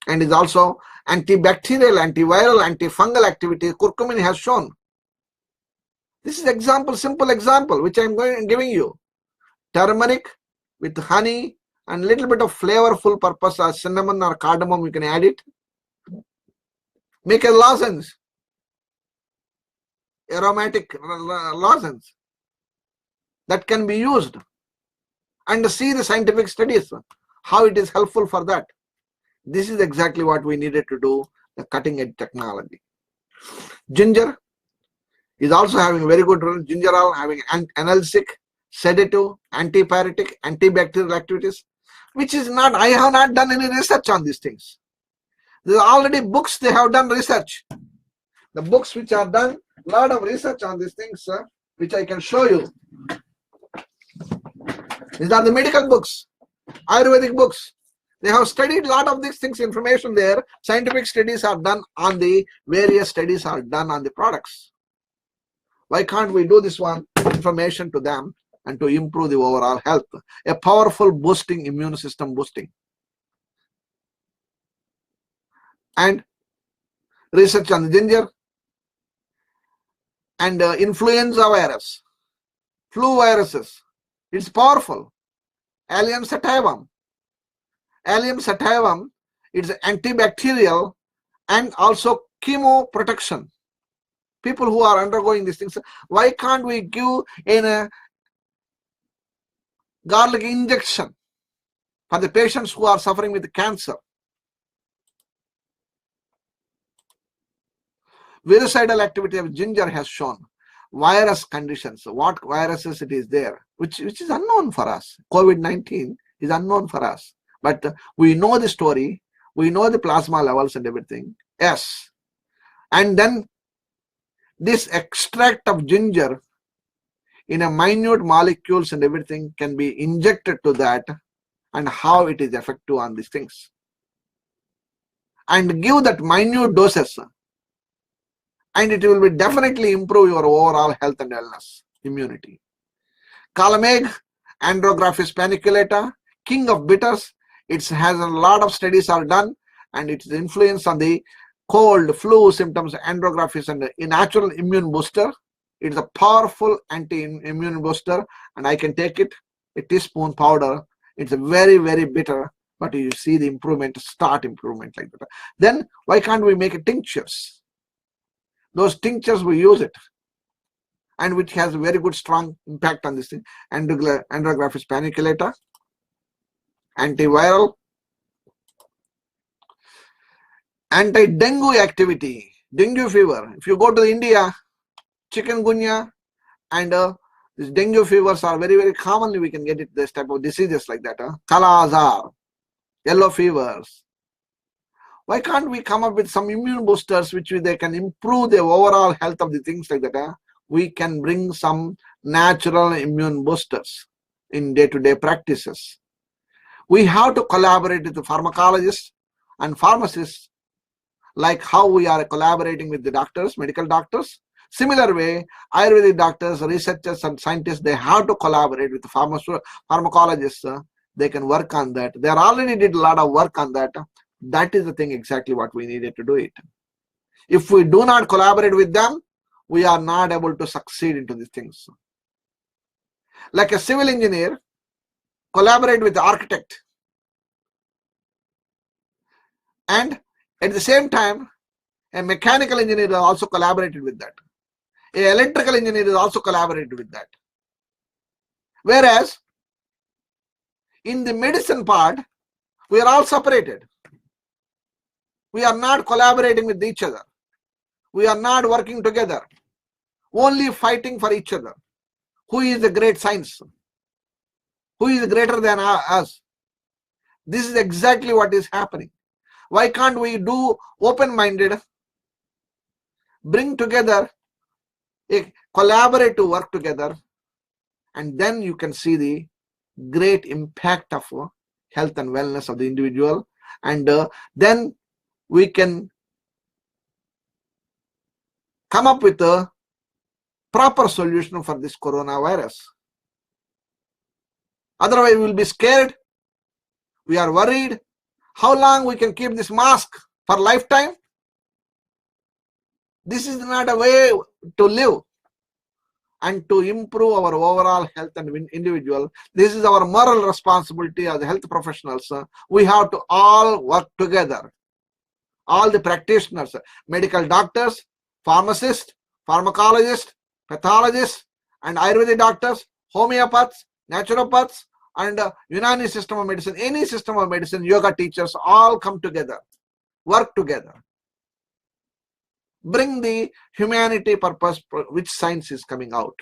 And is also antibacterial, antiviral, antifungal activity. Curcumin has shown. This is example, simple example, which I am giving you. Turmeric with honey and little bit of flavorful purpose as cinnamon or cardamom, you can add it. Make a lozenge. Aromatic lozenge that can be used, and see the scientific studies, how it is helpful for that. This is exactly what we needed to do, the cutting edge technology. Ginger is also having very good role. Ginger oil having analgesic, sedative, antipyretic, antibacterial activities, which is not, I have not done any research on these things. There are already books, they have done research. The books which are done, lot of research on these things, which I can show you. These are the medical books, Ayurvedic books. They have studied a lot of these things, information there. Scientific studies are done on the, various studies are done on the products. Why can't we do this one, information to them and to improve the overall health? A powerful boosting, immune system boosting. And research on the ginger. And influenza virus, flu viruses, it's powerful. Allium sativum. Allium sativum, it's antibacterial and also chemo protection. People who are undergoing these things, why can't we give in a garlic injection for the patients who are suffering with cancer? Virucidal activity of ginger has shown. Virus conditions, what viruses it is there, which is unknown for us. COVID-19 is unknown for us. But we know the story, we know the plasma levels and everything. Yes. And then this extract of ginger in a minute molecules and everything can be injected to that, and how it is effective on these things. And give that minute doses. And it will be definitely improve your overall health and wellness, immunity. Calameg, Andrographis paniculata, king of bitters. It has a lot of studies are done, and its influence on the cold, flu symptoms, Andrographis, and a natural immune booster. It's a powerful anti-immune booster, and I can take it, a teaspoon powder. It's a very, very bitter, but you see the improvement, start improvement like that. Then why can't we make tinctures? Those tinctures, we use it, and which has a very good strong impact on this thing. Andrographis paniculata, antiviral, anti-dengue activity, dengue fever. If you go to India, chikungunya and these dengue fevers are very, very commonly we can get it, this type of diseases like that. Kala azar, yellow fevers. Why can't we come up with some immune boosters which they can improve the overall health of the things like that? We can bring some natural immune boosters in day-to-day practices. We have to collaborate with the pharmacologists and pharmacists, like how we are collaborating with the doctors, medical doctors. Similar way, Ayurvedic doctors, researchers and scientists, they have to collaborate with the pharmacologists. They can work on that. They already did a lot of work on that. That is the thing exactly what we needed to do it. If we do not collaborate with them, we are not able to succeed into these things. Like a civil engineer, collaborate with the architect. And at the same time, a mechanical engineer also collaborated with that. An electrical engineer is also collaborated with that. Whereas, in the medicine part, we are all separated. We are not collaborating with each other. We are not working together. Only fighting for each other. Who is the great science? Who is greater than us? This is exactly what is happening. Why can't we do open-minded, bring together a collaborative work together, and then you can see the great impact of health and wellness of the individual, and then we can come up with a proper solution for this coronavirus. Otherwise, we will be scared. We are worried. How long we can keep this mask for lifetime? This is not a way to live and to improve our overall health and individual. This is our moral responsibility as health professionals. We have to all work together. All the practitioners, medical doctors, pharmacists, pharmacologists, pathologists, and Ayurvedic doctors, homeopaths, naturopaths, and Unani system of medicine, any system of medicine, yoga teachers, all come together, work together. Bring the humanity purpose which science is coming out.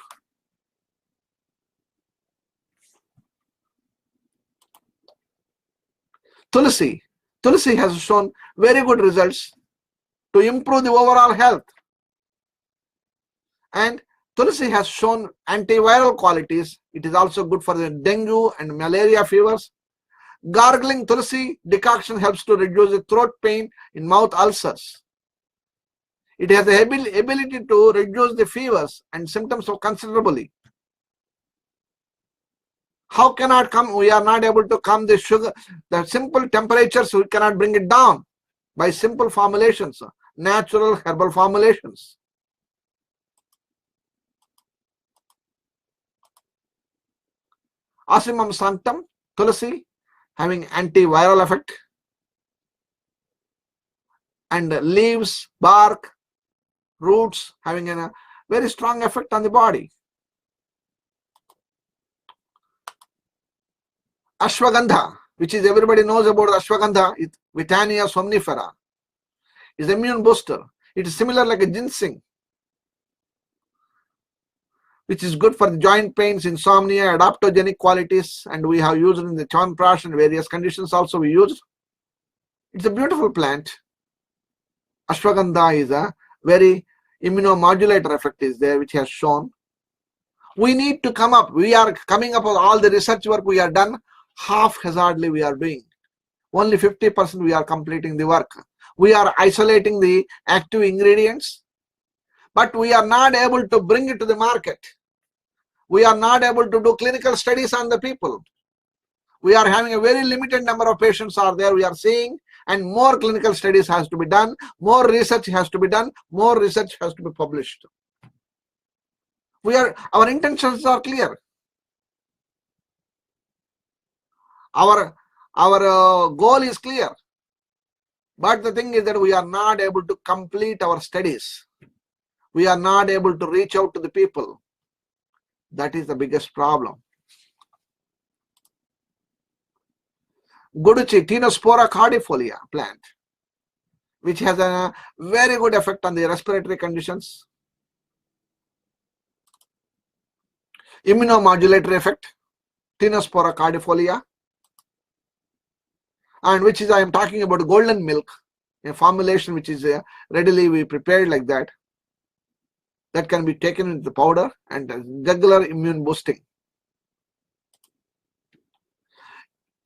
Tulsi has shown very good results to improve the overall health. And Tulsi has shown antiviral qualities. It is also good for the dengue and malaria fevers. Gargling Tulsi decoction helps to reduce the throat pain in mouth ulcers. It has the ability to reduce the fevers and symptoms of considerably. How cannot come? We are not able to calm the sugar, the simple temperatures, we cannot bring it down by simple formulations, natural herbal formulations. Asimam sanctum, Tulsi, having antiviral effect, and leaves, bark, roots having a very strong effect on the body. Ashwagandha, which is everybody knows about ashwagandha, Withania somnifera, is immune booster. It is similar like a ginseng, which is good for the joint pains, insomnia, adaptogenic qualities, and we have used it in the Chyawanprash and various conditions also we used. It's a beautiful plant. Ashwagandha is a very immunomodulator effect is there, which has shown. We need to come up. We are coming up with all the research work we have done. Haphazardly we are doing. Only 50% we are completing the work. We are isolating the active ingredients, but we are not able to bring it to the market. We are not able to do clinical studies on the people. We are having a very limited number of patients are there we are seeing, and more clinical studies has to be done, more research has to be done, more research has to be published. Our intentions are clear. Our goal is clear. But the thing is that we are not able to complete our studies. We are not able to reach out to the people. That is the biggest problem. Guduchi, Tinospora cardifolia plant, which has a very good effect on the respiratory conditions. Immunomodulatory effect, Tinospora cardifolia, and which is I am talking about golden milk, a formulation which is readily we prepared like that. That can be taken into the powder and regular immune boosting.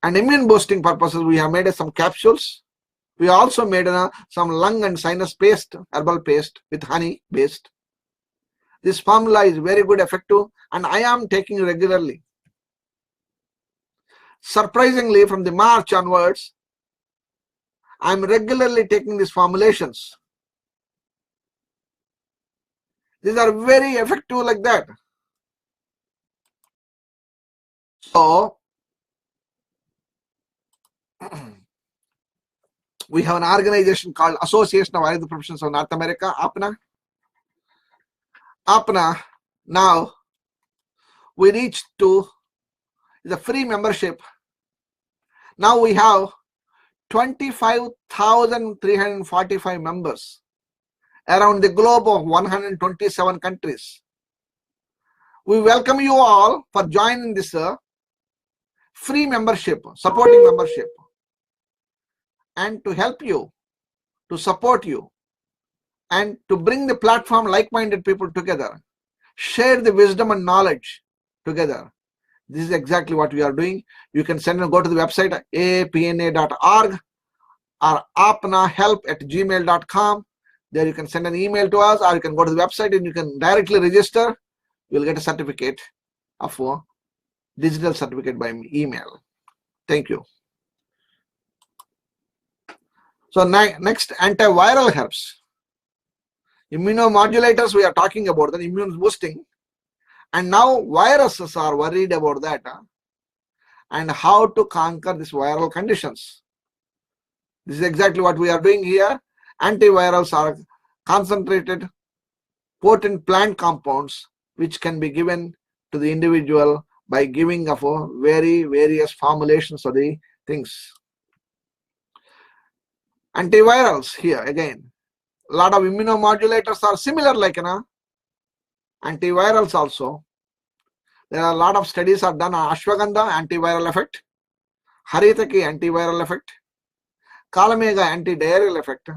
And immune boosting purposes, we have made some capsules We also made some lung and sinus paste, herbal paste with honey based. This formula is very good, effective, and I am taking regularly. Surprisingly, from the March onwards, I am regularly taking these formulations. These are very effective like that. So, we have an organization called Association of Ayurvedic Professionals of North America, APNA. APNA, now we reached to the free membership. Now we have 25,345 members around the globe of 127 countries. We welcome you all for joining this free membership, supporting membership, and to help you, to support you, and to bring the platform like-minded people together, share the wisdom and knowledge together. This is exactly what we are doing. You can go to the website apna.org or apnahelp@gmail.com. There you can send an email to us, or you can go to the website and you can directly register. You will get a certificate of digital certificate by email. Thank you. So next, antiviral herbs. Immunomodulators, we are talking about the immune boosting. And now viruses are worried about that and how to conquer these viral conditions. This is exactly what we are doing here. Antivirals are concentrated, potent plant compounds which can be given to the individual by giving of various formulations of the things. Antivirals here again. A lot of immunomodulators are similar like antivirals also. There are a lot of studies are done on ashwagandha, antiviral effect, haritaki, antiviral effect, kalamega, antidiarrheal effect,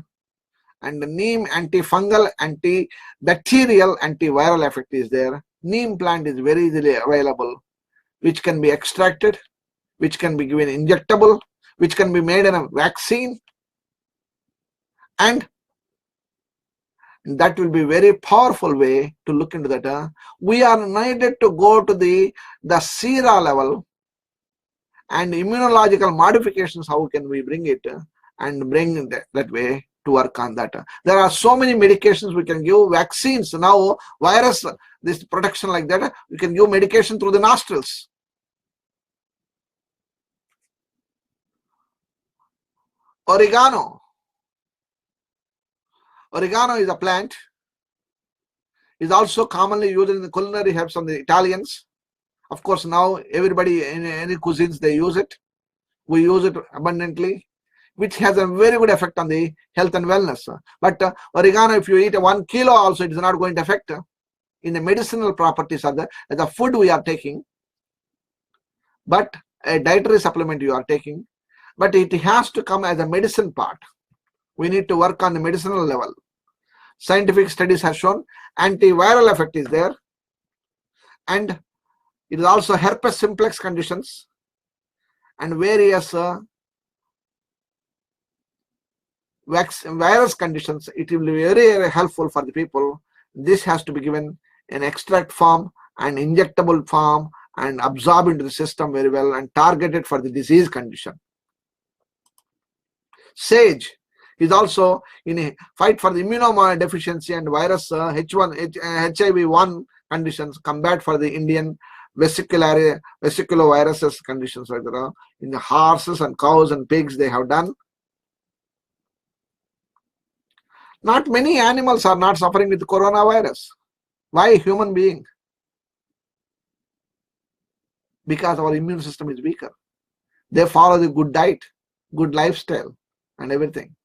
and neem, antifungal, antibacterial, antiviral effect is there. Neem plant is very easily available, which can be extracted, which can be given injectable, which can be made in a vaccine, and that will be very powerful way to look into that. We are needed to go to the sera level and immunological modifications. How can we bring it and bring that way to work on that? There are so many medications we can give, vaccines now, virus, this protection like that. We can give medication through the nostrils. Oregano. Oregano is a plant. Is also commonly used in the culinary herbs of the Italians. Of course, now everybody in any cuisines they use it. We use it abundantly, which has a very good effect on the health and wellness. But oregano, if you eat 1 kilo also, it is not going to affect in the medicinal properties of the food we are taking, but a dietary supplement you are taking. But it has to come as a medicine part. We need to work on the medicinal level. Scientific studies have shown antiviral effect is there, and it is also herpes simplex conditions and various virus conditions. It will be very, very helpful for the people. This has to be given in extract form and injectable form and absorbed into the system very well and targeted for the disease condition. Sage is also in a fight for the immunodeficiency and virus HIV-1 conditions, combat for the Indian vesiculoviruses conditions like that. In the horses and cows and pigs they have done. Not many animals are not suffering with coronavirus. Why human being? Because our immune system is weaker. They follow the good diet, good lifestyle and everything.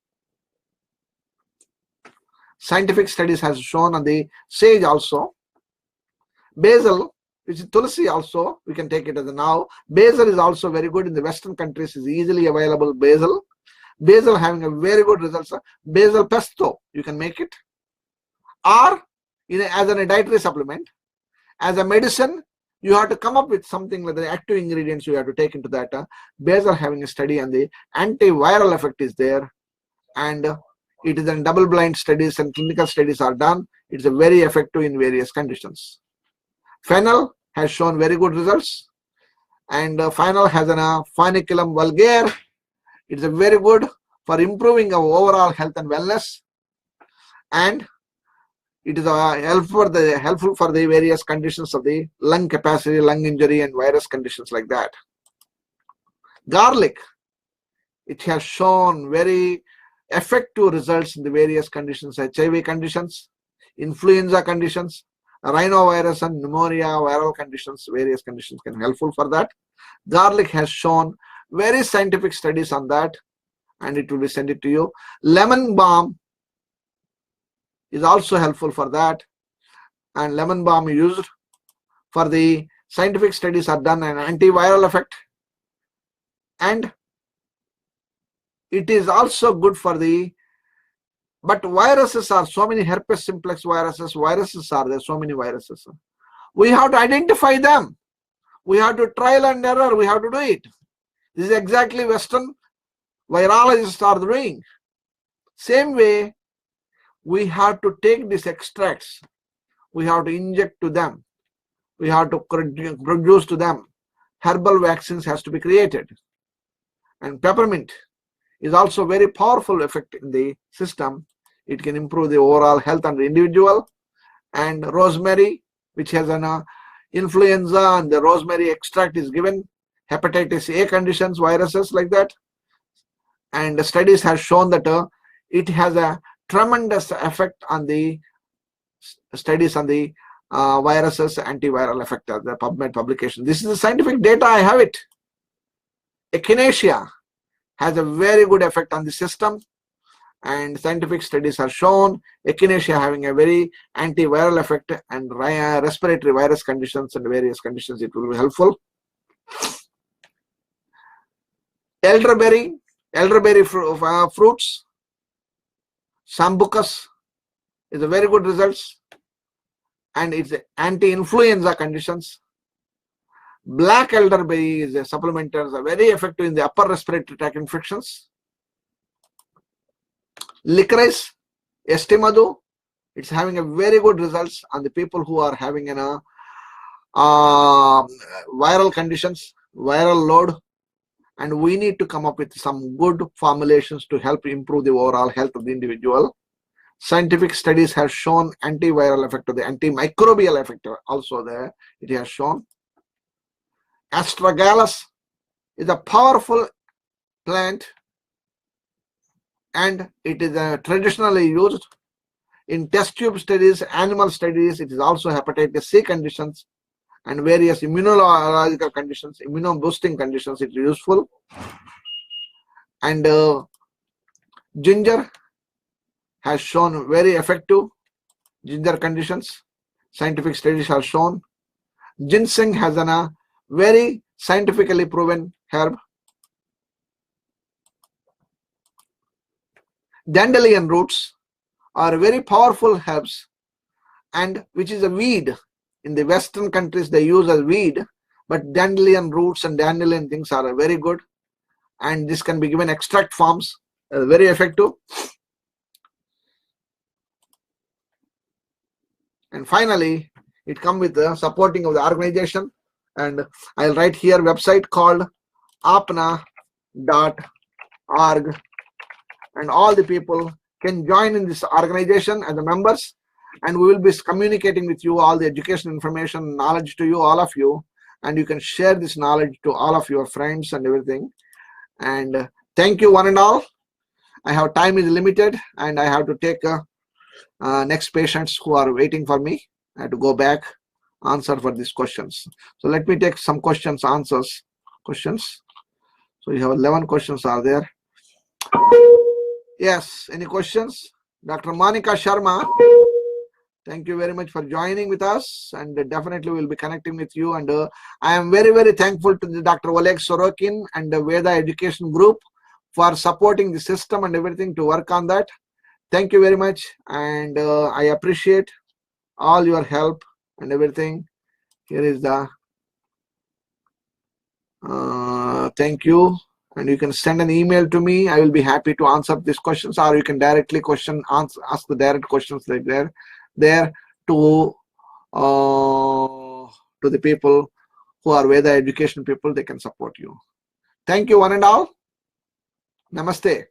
Scientific studies has shown on the sage also. Basil, which is tulsi also, we can take it as a now. Basil is also very good in the Western countries, is easily available basil. Basil having a very good results. Basil pesto, you can make it. Or as a dietary supplement. As a medicine, you have to come up with something like the active ingredients you have to take into that. Basil having a study on the antiviral effect is there. and it is in double-blind studies and clinical studies are done. It's a very effective in various conditions. Fennel has shown very good results, and fennel has an Phaniculum vulgare. It's a very good for improving our overall health and wellness, and it is helpful for the various conditions of the lung capacity, lung injury, and virus conditions like that. Garlic, it has shown very effective results in the various conditions, HIV conditions, influenza conditions, rhinovirus and pneumonia, viral conditions, various conditions can be helpful for that. Garlic has shown very scientific studies on that, and it will be sent it to you. Lemon balm is also helpful for that, and lemon balm used for the scientific studies are done an antiviral effect, and it is also good for the, but viruses are so many, herpes simplex viruses are there, so many viruses. We have to identify them. We have to trial and error, we have to do it. This is exactly Western virologists are doing. Same way, we have to take these extracts, we have to inject to them, we have to produce to them. Herbal vaccines has to be created. And peppermint is also very powerful effect in the system. It can improve the overall health of the individual. And rosemary, which has an influenza, and the rosemary extract is given, hepatitis A conditions, viruses like that. And the studies have shown that it has a tremendous effect on the studies on the viruses, antiviral effect of the PubMed publication. This is the scientific data, I have it. Echinacea has a very good effect on the system, and scientific studies have shown echinacea having a very antiviral effect, and respiratory virus conditions and various conditions it will be helpful. Elderberry fruits, sambucus is a very good results, and it's anti-influenza conditions. Black elderberry is a supplementers are very effective in the upper respiratory tract infections. Licorice, estimado, it's having a very good results on the people who are having an viral conditions, viral load, and we need to come up with some good formulations to help improve the overall health of the individual. Scientific studies have shown antiviral effect of the antimicrobial effect also there, it has shown. Astragalus is a powerful plant, and it is traditionally used in test tube studies, animal studies. It is also hepatitis C conditions and various immunological conditions, immunoboosting conditions. It is useful. And ginger has shown very effective ginger conditions. Scientific studies have shown. Ginseng has a very scientifically proven herb. Dandelion roots are very powerful herbs, and which is a weed. In the Western countries they use as weed, but dandelion roots and dandelion things are very good, and this can be given extract forms, very effective. And finally, it comes with the supporting of the organization, and I'll write here website called apna.org, and all the people can join in this organization as the members, and we will be communicating with you all the education information, knowledge to you, all of you, and you can share this knowledge to all of your friends and everything. And thank you one and all. I have time is limited, and I have to take next patients who are waiting for me. I have to go back, answer for these questions. So let me take some questions. So you have 11 questions are there. Yes, any questions? Dr. Monica Sharma, thank you very much for joining with us, and definitely we'll be connecting with you. And I am very, very thankful to the Dr. Oleg Sorokin and the Veda Education Group for supporting the system and everything to work on that. Thank you very much, and I appreciate all your help and everything. Here is the thank you. And you can send an email to me. I will be happy to answer these questions, or you can directly ask the direct questions like there to the people who are Veda education people. They can support you. Thank you, one and all. Namaste.